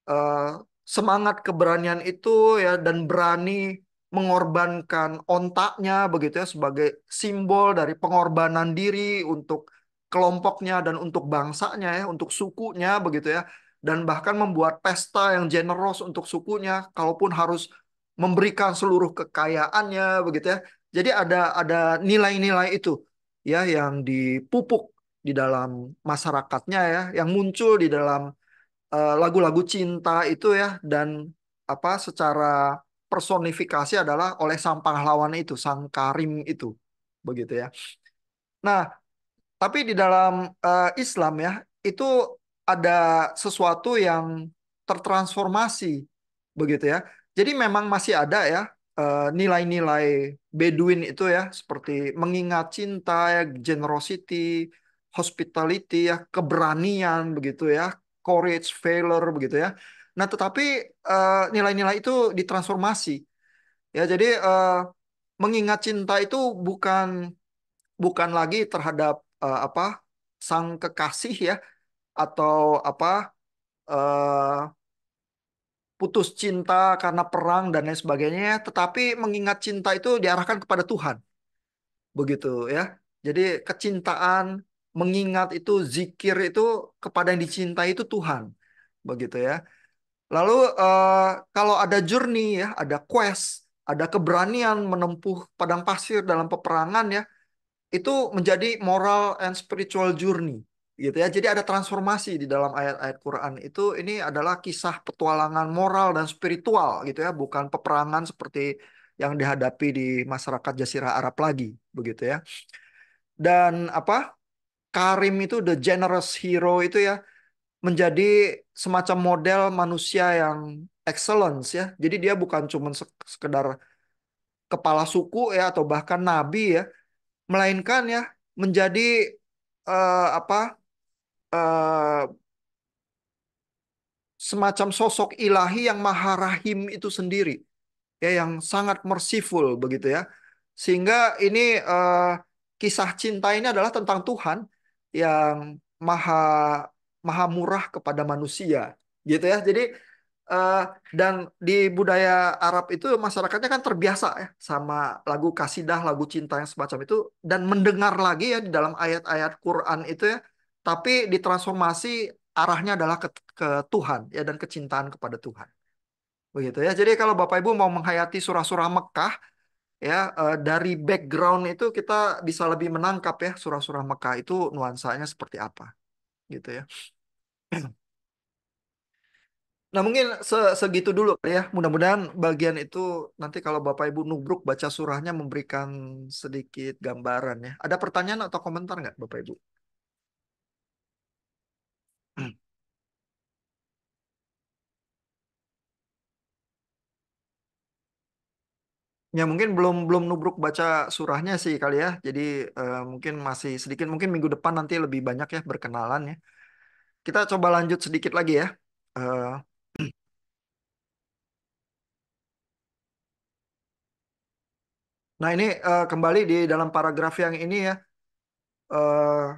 S1: eh, semangat keberanian itu ya, dan berani mengorbankan ontaknya begitu ya, sebagai simbol dari pengorbanan diri untuk kelompoknya dan untuk bangsanya ya, untuk sukunya begitu ya, dan bahkan membuat pesta yang generous untuk sukunya kalaupun harus memberikan seluruh kekayaannya begitu ya. Jadi ada nilai-nilai itu ya yang dipupuk di dalam masyarakatnya ya, yang muncul di dalam lagu-lagu cinta itu ya, dan secara personifikasi adalah oleh sang pahlawan itu, sang Karim itu begitu ya. Nah, tapi di dalam Islam ya, itu ada sesuatu yang tertransformasi begitu ya. Jadi memang masih ada ya nilai-nilai Bedouin itu ya, seperti mengingat cinta ya, generosity, hospitality ya, keberanian begitu ya, courage, valor begitu ya. Nah, tetapi nilai-nilai itu ditransformasi ya. Jadi mengingat cinta itu bukan bukan lagi terhadap sang kekasih ya, atau eh, putus cinta karena perang dan lain sebagainya, tetapi mengingat cinta itu diarahkan kepada Tuhan, begitu ya. Jadi kecintaan, mengingat itu, zikir itu kepada yang dicintai itu Tuhan, begitu ya. Lalu kalau ada journey ya, ada quest, ada keberanian menempuh padang pasir dalam peperangan ya, itu menjadi moral and spiritual journey gitu ya. Jadi ada transformasi di dalam ayat-ayat Quran itu. Ini adalah kisah petualangan moral dan spiritual gitu ya, bukan peperangan seperti yang dihadapi di masyarakat Jazirah Arab lagi begitu ya. Dan apa? Karim itu the generous hero itu ya menjadi semacam model manusia yang excellence ya. Jadi dia bukan cuma sekedar kepala suku ya atau bahkan nabi ya, melainkan ya menjadi apa eh, semacam sosok ilahi yang maha rahim itu sendiri ya, yang sangat merciful begitu ya, sehingga ini kisah cinta ini adalah tentang Tuhan yang maha maha murah kepada manusia gitu ya. Jadi eh, dan di budaya Arab itu masyarakatnya kan terbiasa ya sama lagu kasidah, lagu cinta yang semacam itu, dan mendengar lagi ya di dalam ayat-ayat Quran itu ya, tapi ditransformasi arahnya adalah ke Tuhan ya dan kecintaan kepada Tuhan. Begitu ya. Jadi kalau Bapak Ibu mau menghayati surah-surah Mekah ya, dari background itu kita bisa lebih menangkap ya surah-surah Mekah itu nuansanya seperti apa gitu ya. Nah, mungkin segitu dulu kali ya. Mudah-mudahan bagian itu nanti kalau Bapak Ibu nubruk baca surahnya memberikan sedikit gambaran ya. Ada pertanyaan atau komentar nggak Bapak Ibu? Ya mungkin belum belum nubruk baca surahnya sih kali ya. Jadi mungkin masih sedikit. Mungkin minggu depan nanti lebih banyak ya berkenalan ya. Kita coba lanjut sedikit lagi ya. Eh, nah ini kembali di dalam paragraf yang ini ya. eh,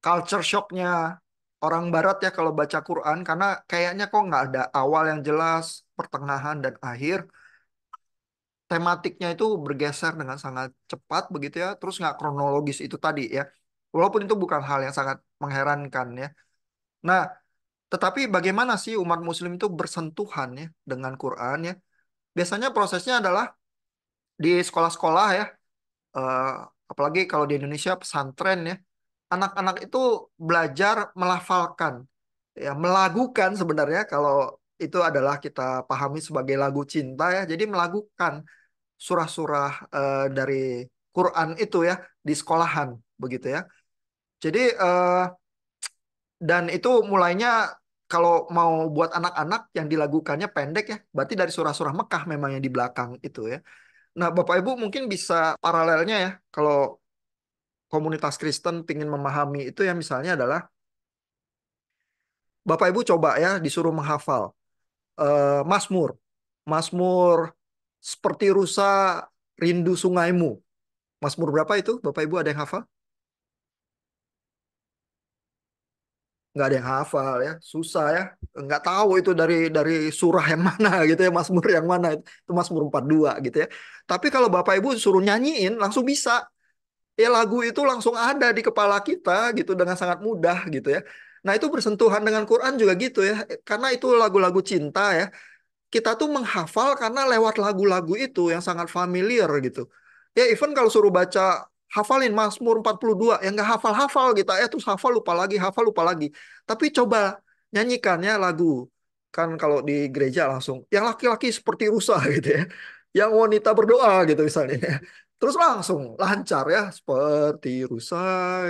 S1: Culture shocknya orang Barat ya kalau baca Quran, karena kayaknya kok nggak ada awal yang jelas, pertengahan dan akhir. Tematiknya itu bergeser dengan sangat cepat begitu ya, terus nggak kronologis itu tadi ya. Walaupun itu bukan hal yang sangat mengherankan ya. Nah, tetapi bagaimana sih umat Muslim itu bersentuhan ya dengan Quran ya? Biasanya prosesnya adalah di sekolah-sekolah ya, eh, apalagi kalau di Indonesia pesantren ya, anak-anak itu belajar melafalkan, ya melagukan sebenarnya kalau itu adalah kita pahami sebagai lagu cinta ya. Jadi melagukan surah-surah dari Quran itu ya di sekolahan begitu ya. Jadi dan itu mulainya kalau mau buat anak-anak yang dilagukannya pendek ya, berarti dari surah-surah Mekah memang yang di belakang itu ya. Nah, Bapak Ibu mungkin bisa paralelnya ya, kalau komunitas Kristen ingin memahami itu ya, misalnya adalah Bapak Ibu coba ya disuruh menghafal Mazmur. Mazmur seperti rusa rindu sungaimu. Mazmur berapa itu? Bapak Ibu ada yang hafal? Nggak ada yang hafal ya, susah ya. Nggak tahu itu dari surah yang mana gitu ya, Mazmur yang mana itu Mazmur 42 gitu ya. Tapi kalau Bapak Ibu suruh nyanyiin langsung bisa. Ya lagu itu langsung ada di kepala kita gitu dengan sangat mudah gitu ya. Nah, itu bersentuhan dengan Quran juga gitu ya. Karena itu lagu-lagu cinta ya. Kita tuh menghafal karena lewat lagu-lagu itu yang sangat familiar gitu. Ya even kalau suruh baca hafalin Mazmur 42 yang nggak hafal-hafal gitu ya, terus hafal lupa lagi. Tapi coba nyanyikan ya lagu. Kan kalau di gereja langsung yang laki-laki seperti rusa gitu ya. Yang wanita berdoa gitu misalnya. Terus langsung lancar ya seperti rusa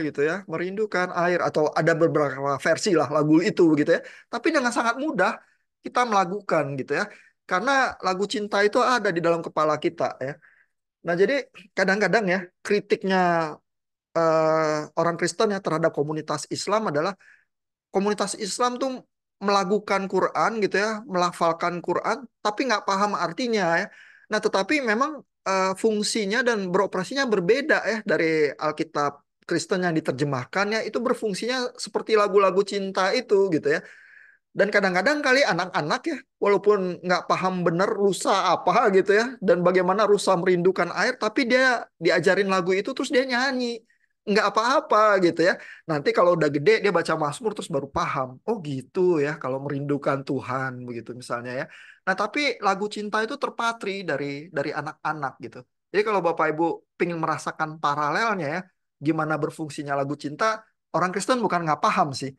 S1: gitu ya, merindukan air, atau ada beberapa versi lah lagu itu gitu ya. Tapi dengan sangat mudah kita melakukan gitu ya. Karena lagu cinta itu ada di dalam kepala kita ya. Nah, jadi kadang-kadang ya kritiknya orang Kristen ya terhadap komunitas Islam adalah komunitas Islam tuh melakukan Quran gitu ya, melafalkan Quran, tapi nggak paham artinya ya. Nah, tetapi memang fungsinya dan beroperasinya berbeda ya dari Alkitab Kristen yang diterjemahkan ya, itu berfungsinya seperti lagu-lagu cinta itu gitu ya. Dan kadang-kadang kali anak-anak ya, walaupun nggak paham bener rusa apa gitu ya, dan bagaimana rusa merindukan air, tapi dia diajarin lagu itu terus dia nyanyi. Nggak apa-apa gitu ya. Nanti kalau udah gede dia baca Mazmur terus baru paham. Oh gitu ya, kalau merindukan Tuhan begitu misalnya ya. Nah tapi lagu cinta itu terpatri dari anak-anak gitu. Jadi kalau Bapak Ibu pengen merasakan paralelnya ya, gimana berfungsinya lagu cinta, orang Kristen bukan nggak paham sih.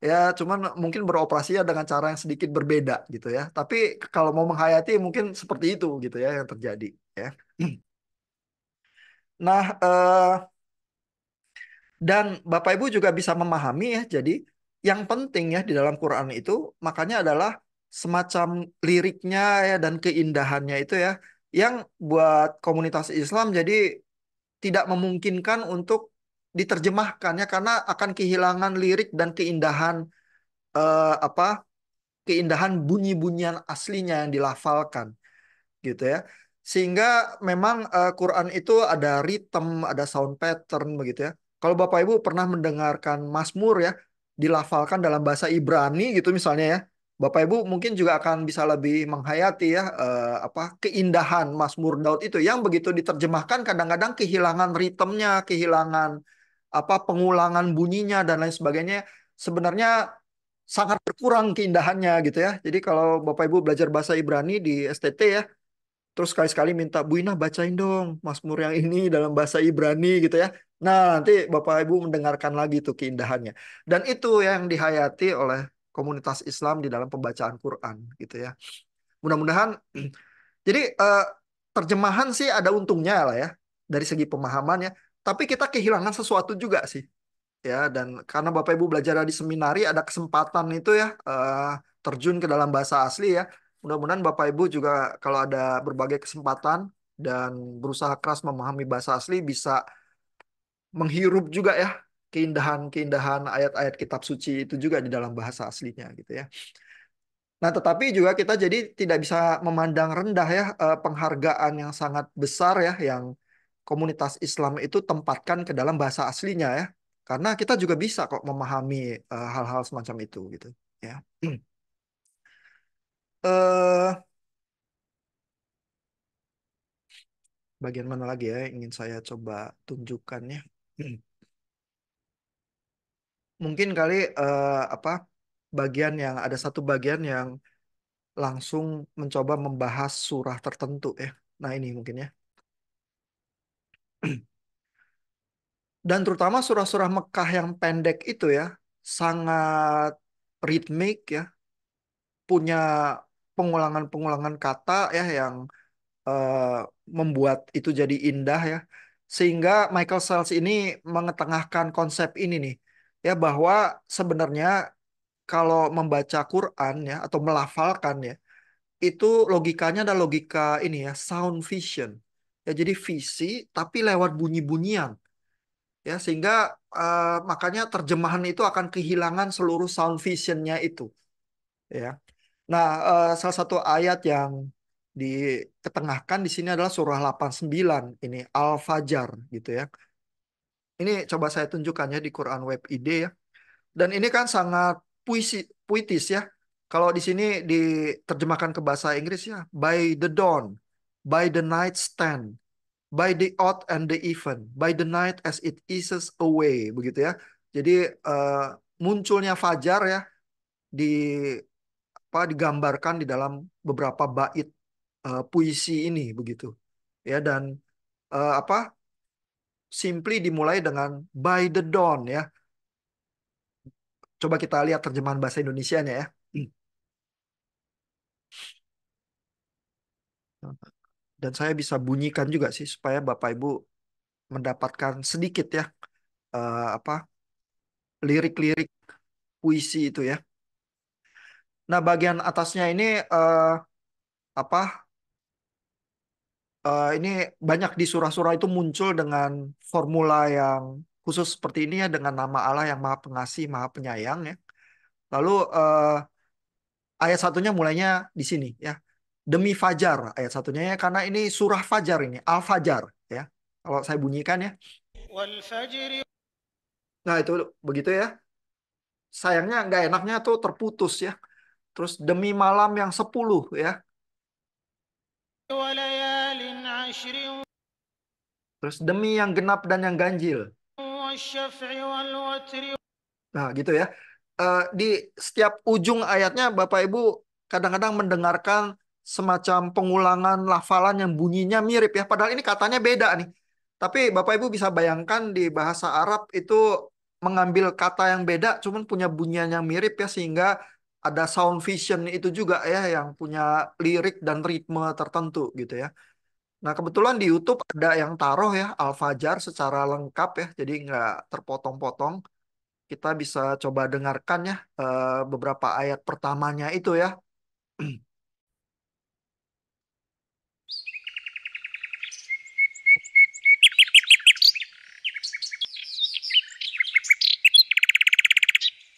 S1: Ya, cuman mungkin beroperasi ya dengan cara yang sedikit berbeda gitu ya. Tapi kalau mau menghayati mungkin seperti itu gitu ya yang terjadi ya. Nah, dan Bapak Ibu juga bisa memahami ya. Jadi yang penting ya di dalam Quran itu makanya adalah semacam liriknya ya dan keindahannya itu ya yang buat komunitas Islam jadi tidak memungkinkan untuk diterjemahkan ya karena akan kehilangan lirik dan keindahan apa keindahan bunyi-bunyian aslinya yang dilafalkan gitu ya. Sehingga memang Quran itu ada ritme, ada sound pattern begitu ya. Kalau Bapak Ibu pernah mendengarkan Mazmur ya, dilafalkan dalam bahasa Ibrani gitu misalnya ya. Bapak Ibu mungkin juga akan bisa lebih menghayati ya apa keindahan Mazmur Daud itu yang begitu diterjemahkan kadang-kadang kehilangan ritmenya, kehilangan apa pengulangan bunyinya dan lain sebagainya. Sebenarnya sangat berkurang keindahannya gitu ya. Jadi kalau Bapak Ibu belajar bahasa Ibrani di STT ya, terus sekali-sekali minta Bu Inah bacain dong Mazmur yang ini dalam bahasa Ibrani gitu ya. Nah, nanti Bapak Ibu mendengarkan lagi tuh keindahannya. Dan itu yang dihayati oleh komunitas Islam di dalam pembacaan Quran gitu ya. Mudah-mudahan jadi terjemahan sih ada untungnya lah ya dari segi pemahaman ya. Tapi kita kehilangan sesuatu juga sih ya dan karena Bapak Ibu belajar di seminari ada kesempatan itu ya terjun ke dalam bahasa asli ya. Mudah-mudahan Bapak Ibu juga kalau ada berbagai kesempatan dan berusaha keras memahami bahasa asli bisa menghirup juga ya keindahan-keindahan ayat-ayat kitab suci itu juga di dalam bahasa aslinya gitu ya. Nah, tetapi juga kita jadi tidak bisa memandang rendah ya penghargaan yang sangat besar ya yang komunitas Islam itu tempatkan ke dalam bahasa aslinya ya. Karena kita juga bisa kok memahami hal-hal semacam itu gitu ya. eh Bagian mana lagi ya yang ingin saya coba tunjukkan ya. Mungkin kali apa bagian yang ada satu bagian yang langsung mencoba membahas surah tertentu ya. Nah, ini mungkin ya. Dan terutama surah-surah Mekah yang pendek itu ya, sangat ritmik ya, punya pengulangan-pengulangan kata ya yang eh, membuat itu jadi indah ya. Sehingga Michael Sells ini mengetengahkan konsep ini nih, ya bahwa sebenarnya kalau membaca Quran ya atau melafalkan ya, itu logikanya ada logika ini ya, sound vision. Ya jadi visi tapi lewat bunyi-bunyian. Ya sehingga makanya terjemahan itu akan kehilangan seluruh sound visionnya itu ya. Nah, salah satu ayat yang diketengahkan di sini adalah surah 89 ini Al-Fajr gitu ya. Ini coba saya tunjukkan ya di Quran Web ID ya. Dan ini kan sangat puitis ya. Kalau di sini diterjemahkan ke bahasa Inggris ya, by the dawn, by the night stand, by the odd and the even, by the night as it eases away, begitu ya. Jadi eh, munculnya fajar ya di apa digambarkan di dalam beberapa bait puisi ini begitu. Ya dan apa simply dimulai dengan by the dawn ya. Coba kita lihat terjemahan bahasa Indonesianya ya. Dan saya bisa bunyikan juga sih supaya Bapak Ibu mendapatkan sedikit ya apa lirik-lirik puisi itu ya. Nah, bagian atasnya ini apa ini banyak di surah-surah itu muncul dengan formula yang khusus seperti ini ya dengan nama Allah yang Maha Pengasih, Maha Penyayang ya. Lalu ayat satunya mulainya di sini ya. Demi Fajar ayat satunya ya karena ini surah Fajar ini, Al-Fajar ya. Kalau saya bunyikan ya.
S3: والفجر
S1: Nah, itu begitu ya. Sayangnya nggak enaknya tuh terputus ya. Terus demi malam yang 10 ya.
S3: وليال عشر
S1: Terus demi yang genap dan yang ganjil.
S3: والشفع والوتر.
S1: Nah, gitu ya. Di setiap ujung ayatnya Bapak Ibu kadang-kadang mendengarkan semacam pengulangan lafalan yang bunyinya mirip ya. Padahal ini katanya beda nih. Tapi Bapak Ibu bisa bayangkan di bahasa Arab itu mengambil kata yang beda, cuman punya bunyian yang mirip ya, sehingga ada sound vision itu juga ya, yang punya lirik dan ritme tertentu gitu ya. Nah, kebetulan di YouTube ada yang taruh ya Al-Fajar secara lengkap ya, jadi nggak terpotong-potong. Kita bisa coba dengarkan ya beberapa ayat pertamanya itu ya.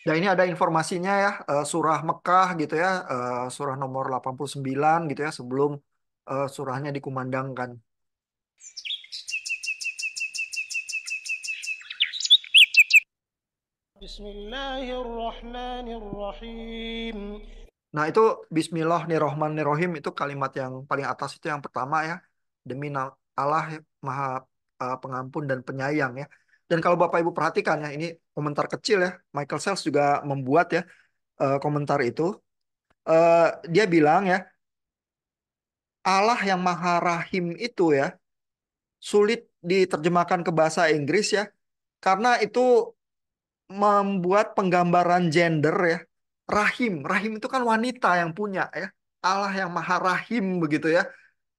S1: Nah, ini ada informasinya ya, surah Mekah gitu ya, surah nomor 89 gitu ya, sebelum surahnya dikumandangkan.
S3: بسم الله الرحمن الرحيم.
S1: Nah, itu Bismillahirrahmanirrahim itu kalimat yang paling atas itu yang pertama ya. Demi Allah Maha Pengampun dan Penyayang ya. Dan kalau Bapak Ibu perhatikan ya, ini komentar kecil ya. Michael Sells juga membuat ya komentar itu. Eh, Dia bilang ya, Allah yang Maha Rahim itu ya sulit diterjemahkan ke bahasa Inggris ya. Karena itu membuat penggambaran gender ya. Rahim itu kan wanita yang punya ya. Allah yang Maha Rahim begitu ya.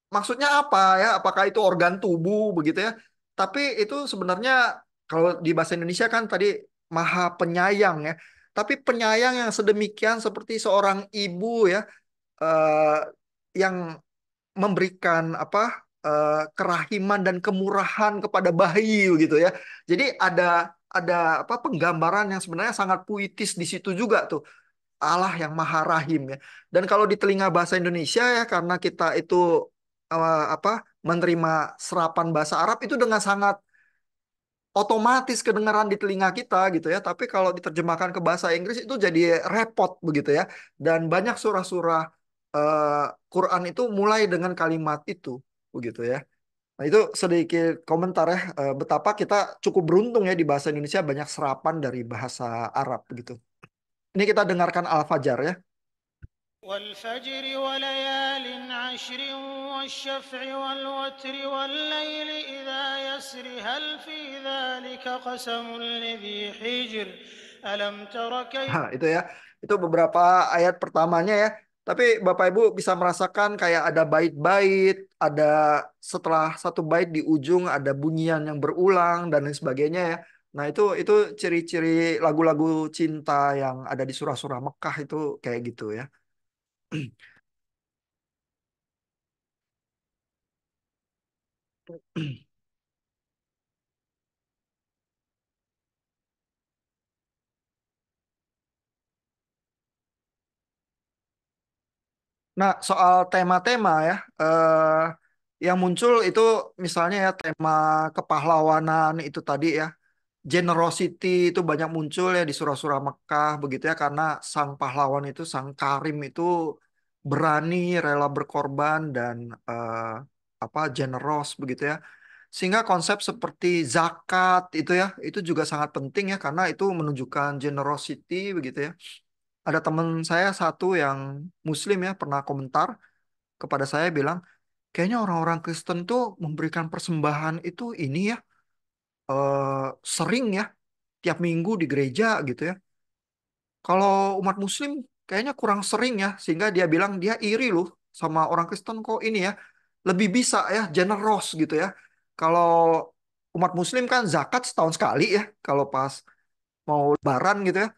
S1: Maksudnya apa ya? Apakah itu organ tubuh begitu ya? Tapi itu sebenarnya kalau di bahasa Indonesia kan tadi Maha Penyayang ya. Tapi penyayang yang sedemikian seperti seorang ibu ya, yang memberikan apa, kerahiman dan kemurahan kepada bayi gitu ya. Jadi ada apa, penggambaran yang sebenarnya sangat puitis di situ juga tuh. Allah yang Maha Rahim ya. Dan kalau di telinga bahasa Indonesia ya, karena kita itu apa, menerima serapan bahasa Arab itu dengan sangat otomatis kedengaran di telinga kita gitu ya. Tapi kalau diterjemahkan ke bahasa Inggris itu jadi repot begitu ya. Dan banyak surah-surah eh, Quran itu mulai dengan kalimat itu begitu ya. Nah, itu sedikit komentar ya, betapa kita cukup beruntung ya di bahasa Indonesia banyak serapan dari bahasa Arab begitu. Ini kita dengarkan Al-Fajr ya.
S3: والفجر وليال عشر والشفع والوتر والليل إذا يسر هل في ذلك قسم لذي حجر ألم تر كيف.
S1: Nah, itu ya. Itu beberapa ayat pertamanya ya. Tapi Bapak Ibu bisa merasakan kayak ada bait-bait, ada setelah satu bait di ujung ada bunyian yang berulang dan lain sebagainya ya. Nah, itu ciri-ciri lagu-lagu cinta yang ada di surah-surah Mekah itu kayak gitu ya. Nah, soal tema-tema ya, yang muncul itu misalnya ya tema kepahlawanan itu tadi ya, generosity itu banyak muncul ya di surah-surah Mekah begitu ya, karena sang pahlawan itu, sang Karim itu berani, rela berkorban dan apa, generous begitu ya. Sehingga konsep seperti zakat itu juga sangat penting ya, karena itu menunjukkan generosity begitu ya. Ada teman saya satu yang Muslim ya pernah komentar kepada saya bilang, kayaknya orang-orang Kristen tuh memberikan persembahan itu ini ya, sering ya, tiap minggu di gereja gitu ya. Kalau umat Muslim kayaknya kurang sering ya, sehingga dia bilang dia iri loh sama orang Kristen kok ini ya, lebih bisa ya, generous gitu ya. Kalau umat Muslim kan zakat setahun sekali ya, kalau pas mau Lebaran gitu ya.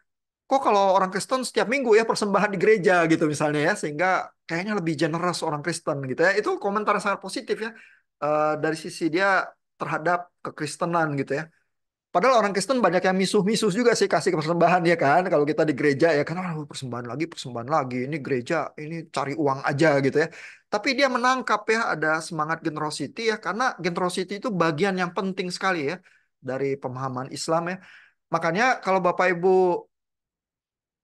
S1: Kok kalau orang Kristen setiap minggu ya persembahan di gereja gitu misalnya ya, sehingga kayaknya lebih generous orang Kristen gitu ya. Itu komentar yang sangat positif ya, dari sisi dia terhadap kekristenan gitu ya. Padahal orang Kristen banyak yang misuh-misuh juga sih kasih persembahan ya kan. Kalau kita di gereja ya kan, ah, persembahan lagi. Ini gereja, ini cari uang aja gitu ya. Tapi dia menangkap ya ada semangat generosity ya. Karena generosity itu bagian yang penting sekali ya dari pemahaman Islam ya. Makanya kalau Bapak Ibu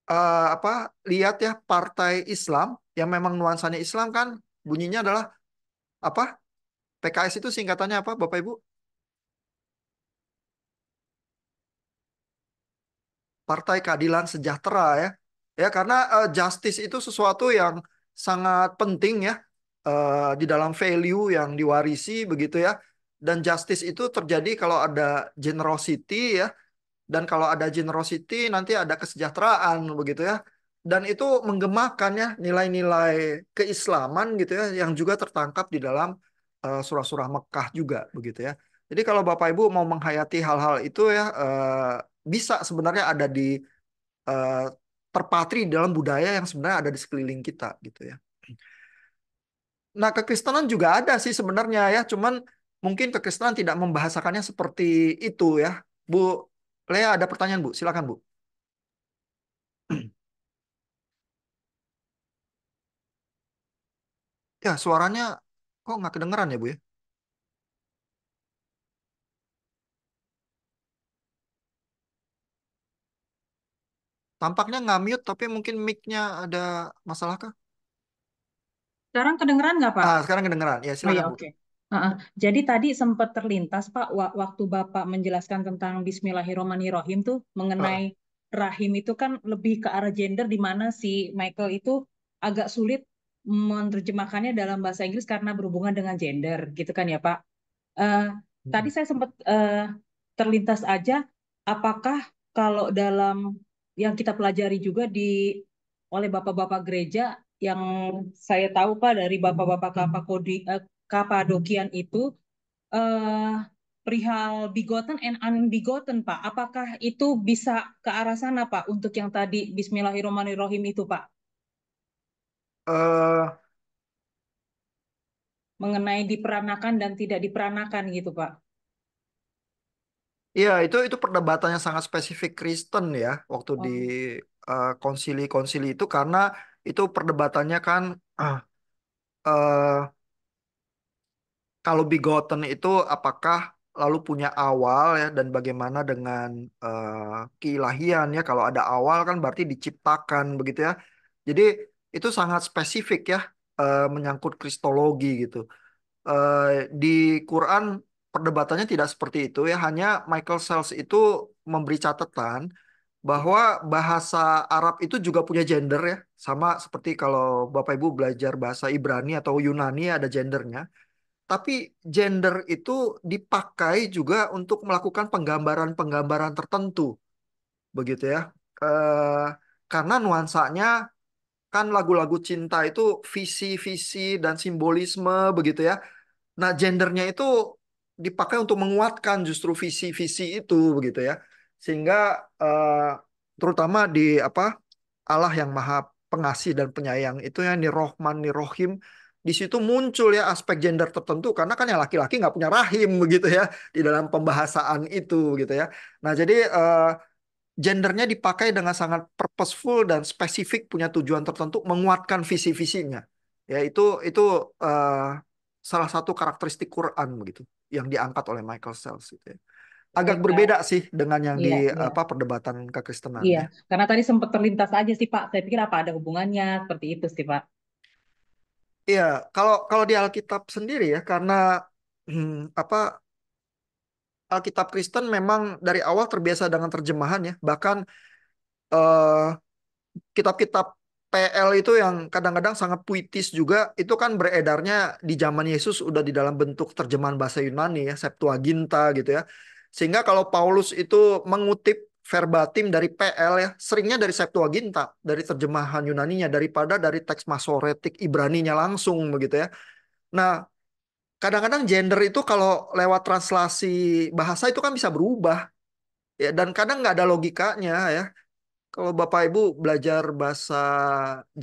S1: apa lihat ya partai Islam yang memang nuansanya Islam kan bunyinya adalah apa? PKS itu singkatannya apa, Bapak Ibu? Partai Keadilan Sejahtera ya. Ya karena justice itu sesuatu yang sangat penting ya di dalam value yang diwarisi begitu ya. Dan justice itu terjadi kalau ada generosity ya. Dan kalau ada generosity nanti ada kesejahteraan begitu ya. Dan itu menggemakan ya nilai-nilai keislaman gitu ya yang juga tertangkap di dalam surah-surah Mekah juga begitu ya. Jadi kalau Bapak Ibu mau menghayati hal-hal itu ya bisa sebenarnya ada di eh, terpatri dalam budaya yang sebenarnya ada di sekeliling kita gitu ya. Nah, kekristenan juga ada sih sebenarnya ya, cuman mungkin kekristenan tidak membahasakannya seperti itu ya. Bu Lea ada pertanyaan Bu, silakan Bu. Ya, suaranya kok nggak kedengeran ya Bu ya? Tampaknya nggak mute, tapi mungkin mic-nya ada masalah kah?
S4: Sekarang kedengeran nggak, Pak?
S1: Sekarang kedengeran. Ya,
S4: Oh ya,
S1: silakan Bu.
S4: oke. Heeh. Jadi tadi sempat terlintas, Pak, waktu Bapak menjelaskan tentang Bismillahirrahmanirrahim tuh
S1: Heeh.
S4: mengenai rahim itu kan lebih ke arah gender di mana si Michael itu agak sulit menerjemahkannya dalam bahasa Inggris karena berhubungan dengan gender, gitu kan ya, Pak? Eh, Tadi saya sempat terlintas aja, apakah kalau dalam yang kita pelajari juga oleh bapak-bapak gereja yang saya tahu Pak dari bapak-bapak Kapadokian itu eh, perihal begotten and unbegotten Pak, apakah itu bisa ke arah sana Pak untuk yang tadi Bismillahirrahmanirrahim itu Pak
S1: Eh,
S4: mengenai diperanakan dan tidak diperanakan gitu Pak?
S1: Iya, itu perdebatannya sangat spesifik Kristen ya, waktu di
S4: Oh,
S1: konsili-konsili itu karena itu perdebatannya kan eh, kalau begotten itu apakah lalu punya awal ya dan bagaimana dengan keilahian ya kalau ada awal kan berarti diciptakan begitu ya. Jadi itu sangat spesifik ya menyangkut kristologi gitu. Di Quran perdebatannya tidak seperti itu ya, hanya Michael Sells itu memberi catatan bahwa bahasa Arab itu juga punya gender ya, sama seperti kalau Bapak Ibu belajar bahasa Ibrani atau Yunani ada gendernya. Tapi gender itu dipakai juga untuk melakukan penggambaran-penggambaran tertentu, begitu ya. Eh, karena nuansanya kan lagu-lagu cinta itu visi-visi dan simbolisme, begitu ya. Nah, gendernya itu dipakai untuk menguatkan justru visi-visi itu, begitu ya. Sehingga eh, terutama di apa Allah yang Maha Pengasih dan Penyayang itu ya Nir-Rahman, Nir-Rahim. Di situ muncul ya aspek gender tertentu karena kan yang laki-laki nggak punya rahim begitu ya di dalam pembahasaan itu gitu ya. Nah jadi gendernya dipakai dengan sangat purposeful dan spesifik punya tujuan tertentu menguatkan visi-visinya. Ya itu eh, salah satu karakteristik Quran begitu yang diangkat oleh Michael Sells gitu ya. Agak
S4: baik Pak.
S1: berbeda sih dengan yang di
S4: Iya, iya.
S1: apa perdebatan kekristenan
S4: Iya,
S1: ya.
S4: karena tadi sempat terlintas aja sih Pak. Saya pikir apa ada hubungannya seperti itu sih Pak.
S1: Iya, kalau kalau di Alkitab sendiri ya karena apa Alkitab Kristen memang dari awal terbiasa dengan terjemahan ya. Bahkan eh, kitab-kitab PL itu yang kadang-kadang sangat puitis juga itu kan beredarnya di zaman Yesus udah di dalam bentuk terjemahan bahasa Yunani ya, Septuaginta gitu ya. Sehingga kalau Paulus itu mengutip verbatim dari PL ya, seringnya dari Septuaginta, dari terjemahan Yunaninya daripada dari teks Masoretik Ibraninya langsung begitu ya. Nah, kadang-kadang gender itu kalau lewat translasi bahasa itu kan bisa berubah ya dan kadang nggak ada logikanya ya. Kalau Bapak Ibu belajar bahasa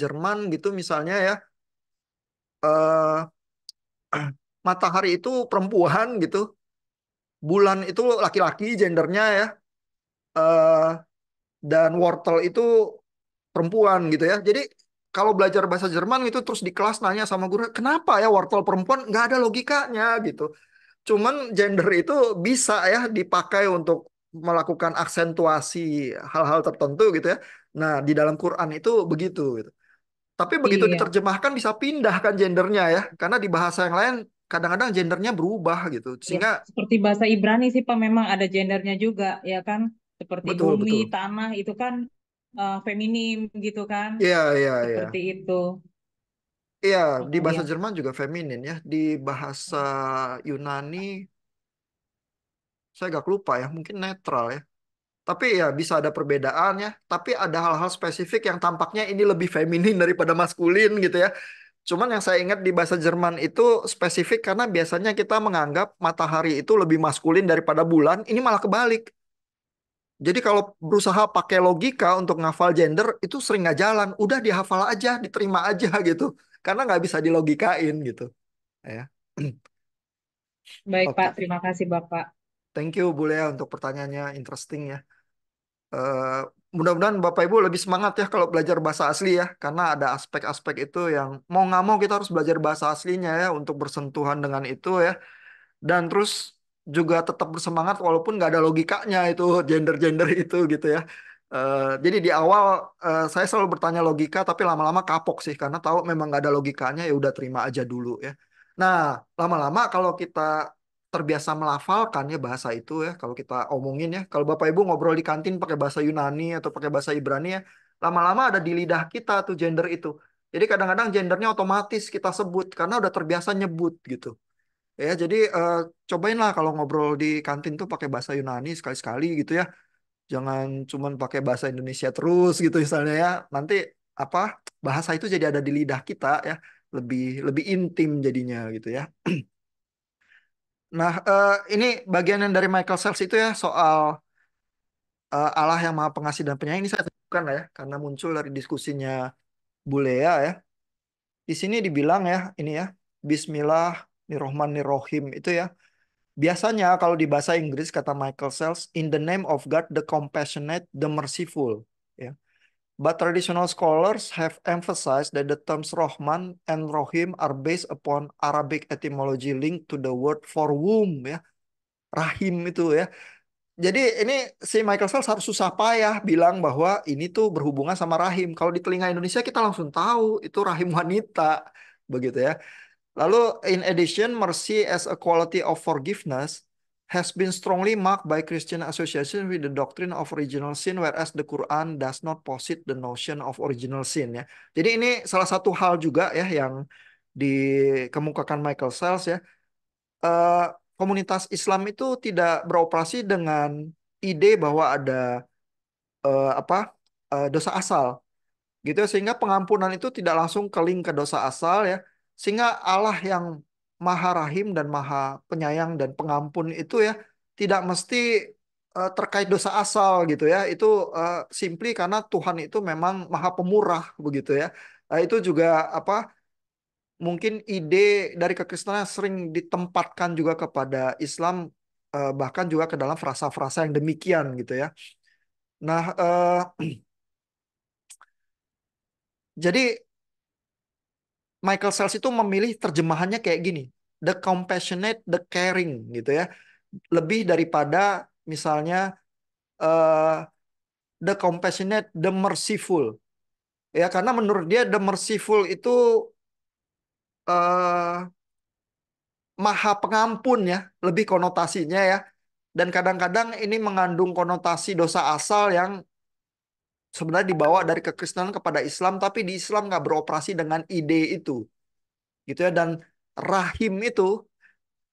S1: Jerman gitu misalnya ya, eh, matahari itu perempuan gitu, bulan itu laki-laki gendernya ya, eh, dan wortel itu perempuan gitu ya. Jadi kalau belajar bahasa Jerman itu terus di kelas nanya sama guru, kenapa ya wortel perempuan nggak ada logikanya gitu. Cuman gender itu bisa ya dipakai untuk melakukan aksentuasi hal-hal tertentu gitu ya. Nah, di dalam Quran itu begitu gitu. Tapi begitu
S4: Iya,
S1: diterjemahkan bisa pindah kan gendernya ya. Karena di bahasa yang lain kadang-kadang gendernya berubah gitu.
S4: ya.
S1: Sehingga
S4: Seperti bahasa Ibrani sih Pak, memang ada gendernya juga, ya kan? Seperti
S1: betul
S4: bumi,
S1: betul.
S4: tanah itu kan feminim gitu kan?
S1: Iya iya iya.
S4: Seperti itu.
S1: Iya, di
S4: Oh
S1: bahasa
S4: iya,
S1: Jerman juga feminin ya. Di bahasa Yunani saya agak lupa ya, mungkin netral ya. Tapi ya bisa ada perbedaan ya. Tapi ada hal-hal spesifik yang tampaknya ini lebih feminin daripada maskulin gitu ya. Cuman yang saya ingat di bahasa Jerman itu spesifik karena biasanya kita menganggap matahari itu lebih maskulin daripada bulan. Ini malah kebalik. Jadi kalau berusaha pakai logika untuk ngafal gender itu sering nggak jalan. Udah dihafal aja, diterima aja gitu. Karena nggak bisa dilogikain gitu. Ya.
S4: baik Pak.
S1: Oke,
S4: Terima kasih Bapak.
S1: thank you Bu Lea untuk pertanyaannya, interesting ya. Eh, Mudah-mudahan Bapak Ibu lebih semangat ya kalau belajar bahasa asli ya, karena ada aspek-aspek itu yang mau nggak mau kita harus belajar bahasa aslinya ya untuk bersentuhan dengan itu ya, dan terus juga tetap bersemangat walaupun nggak ada logikanya itu gender-gender itu gitu ya. Jadi di awal saya selalu bertanya logika, tapi lama-lama kapok sih karena tahu memang nggak ada logikanya ya udah terima aja dulu ya. Nah, lama-lama kalau kita terbiasa melafalkan ya bahasa itu ya, kalau kita omongin ya, kalau Bapak Ibu ngobrol di kantin pakai bahasa Yunani atau pakai bahasa Ibrani ya, lama-lama ada di lidah kita tuh gender itu. Jadi kadang-kadang gendernya otomatis kita sebut karena udah terbiasa nyebut gitu. Ya, jadi cobain lah kalau ngobrol di kantin tuh pakai bahasa Yunani sekali-sekali gitu ya. Jangan cuman pakai bahasa Indonesia terus gitu misalnya ya. Nanti apa bahasa itu jadi ada di lidah kita ya, lebih lebih intim jadinya gitu ya. Nah, ini bagian yang dari Michael Sells itu ya soal Allah yang Maha Pengasih dan Penyayang ini saya temukan lah ya karena muncul dari diskusinya Bulea ya. Di sini dibilang ya ini ya Bismillahirrohmanirrohim itu ya. Biasanya kalau di bahasa Inggris kata Michael Sells, in the name of God, the compassionate, the merciful. Ya. But traditional scholars have emphasized that the terms Rahman and Rohim are based upon Arabic etymology linked to the word for womb. Ya. Rahim itu ya. Jadi ini si Michael Sells harus susah payah bilang bahwa ini tuh berhubungan sama rahim. Kalau di telinga Indonesia kita langsung tahu itu rahim wanita. Begitu ya. Lalu, in addition, mercy as a quality of forgiveness has been strongly marked by Christian association with the doctrine of original sin, whereas the Quran does not posit the notion of original sin. Ya. Jadi ini salah satu hal juga ya yang dikemukakan Michael Sells ya. Eh, Komunitas Islam itu tidak beroperasi dengan ide bahwa ada apa dosa asal gitu ya, sehingga pengampunan itu tidak langsung ke link ke dosa asal ya, sehingga Allah yang maha rahim dan maha penyayang dan pengampun itu ya tidak mesti terkait dosa asal gitu ya, itu simply karena Tuhan itu memang maha pemurah begitu ya. Itu juga apa mungkin ide dari kekristenan sering ditempatkan juga kepada Islam, bahkan juga ke dalam frasa-frasa yang demikian gitu ya. Nah, jadi Michael Sells itu memilih terjemahannya kayak gini, the compassionate, the caring gitu ya, lebih daripada misalnya eh, the compassionate, the merciful ya, karena menurut dia the merciful itu eh, maha pengampun ya, lebih konotasinya ya, dan kadang-kadang ini mengandung konotasi dosa asal yang sebenarnya dibawa dari kekristenan kepada Islam, tapi di Islam nggak beroperasi dengan ide itu gitu ya, dan rahim itu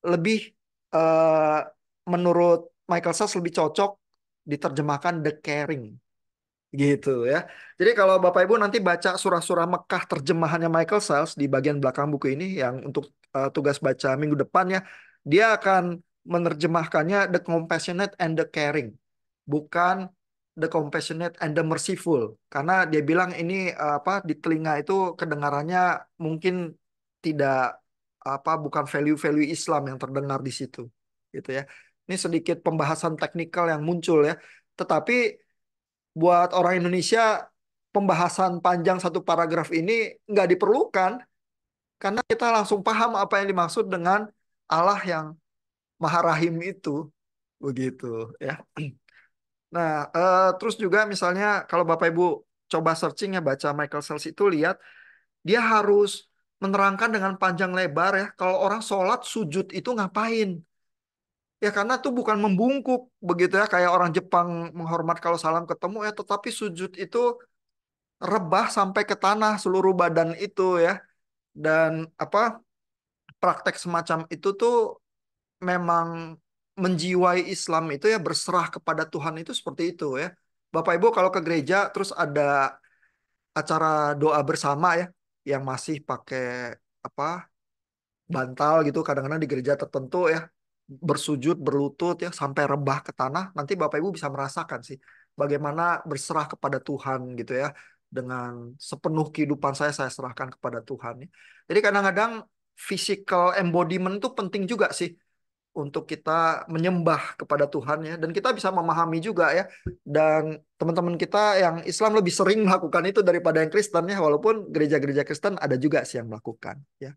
S1: lebih eh, menurut Michael Sells lebih cocok diterjemahkan the caring gitu ya. Jadi kalau Bapak Ibu nanti baca surah-surah Mekah terjemahannya Michael Sells di bagian belakang buku ini yang untuk tugas baca minggu depan ya, dia akan menerjemahkannya the compassionate and the caring, bukan the compassionate and the merciful, karena dia bilang ini apa di telinga itu kedengarannya mungkin tidak apa bukan value-value Islam yang terdengar di situ gitu ya. Ini sedikit pembahasan teknikal yang muncul ya. Tetapi buat orang Indonesia pembahasan panjang satu paragraf ini nggak diperlukan karena kita langsung paham apa yang dimaksud dengan Allah yang Maha Rahim itu begitu ya. Nah, terus juga misalnya kalau Bapak Ibu coba searching ya baca Michael Sells itu lihat dia harus menerangkan dengan panjang lebar ya. Kalau orang sholat sujud itu ngapain? Ya karena tuh bukan membungkuk begitu ya kayak orang Jepang menghormat kalau salam ketemu ya, tetapi sujud itu rebah sampai ke tanah seluruh badan itu ya. Dan apa praktek semacam itu tuh memang menjiwai Islam itu ya berserah kepada Tuhan itu seperti itu ya. Bapak Ibu kalau ke gereja terus ada acara doa bersama ya yang masih pakai apa bantal gitu kadang-kadang di gereja tertentu ya bersujud berlutut ya sampai rebah ke tanah nanti Bapak Ibu bisa merasakan sih bagaimana berserah kepada Tuhan gitu ya dengan sepenuh kehidupan saya serahkan kepada Tuhan ya. Jadi kadang-kadang physical embodiment itu penting juga sih untuk kita menyembah kepada Tuhan ya dan kita bisa memahami juga ya dan teman-teman kita yang Islam lebih sering melakukan itu daripada yang Kristen ya walaupun gereja-gereja Kristen ada juga sih yang melakukan ya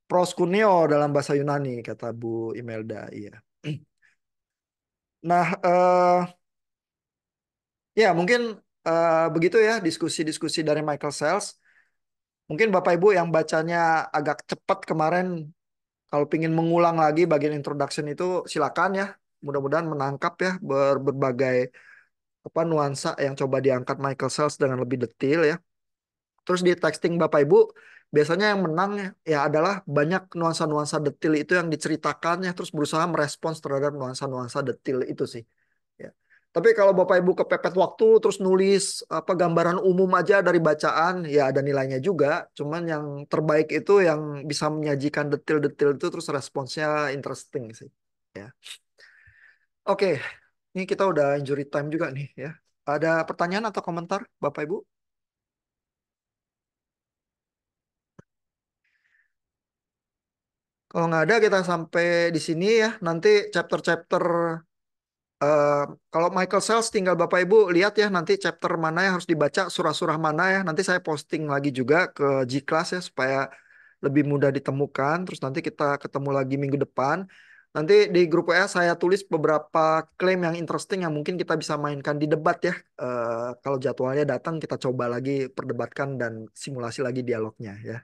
S1: proskuneo dalam bahasa Yunani kata Bu Imelda iya. Nah ya mungkin begitu ya diskusi-diskusi dari Michael Sells mungkin Bapak Ibu yang bacanya agak cepat kemarin kalau ingin mengulang lagi bagian introduction itu silakan ya mudah-mudahan menangkap ya berbagai apa nuansa yang coba diangkat Michael Sells dengan lebih detail ya. Terus di texting Bapak Ibu biasanya yang menang ya adalah banyak nuansa-nuansa detail itu yang diceritakannya terus berusaha merespons terhadap nuansa-nuansa detail itu sih. Ya. Tapi kalau Bapak Ibu kepepet waktu terus nulis apa gambaran umum aja dari bacaan ya ada nilainya juga. Cuman yang terbaik itu yang bisa menyajikan detail-detail itu terus responsnya interesting sih. Ya. Oke, ini kita udah injury time juga nih ya. Ada pertanyaan atau komentar Bapak Ibu? Kalau nggak ada kita sampai di sini ya. Nanti chapter-chapter eh, kalau Michael Sells tinggal Bapak Ibu lihat ya nanti chapter mana yang harus dibaca, surah-surah mana ya. Nanti saya posting lagi juga ke G-Class ya supaya lebih mudah ditemukan. Terus nanti kita ketemu lagi minggu depan. Nanti di grup WA saya tulis beberapa klaim yang interesting yang mungkin kita bisa mainkan di debat ya. Kalau jadwalnya datang kita coba lagi perdebatkan dan simulasi lagi dialognya ya.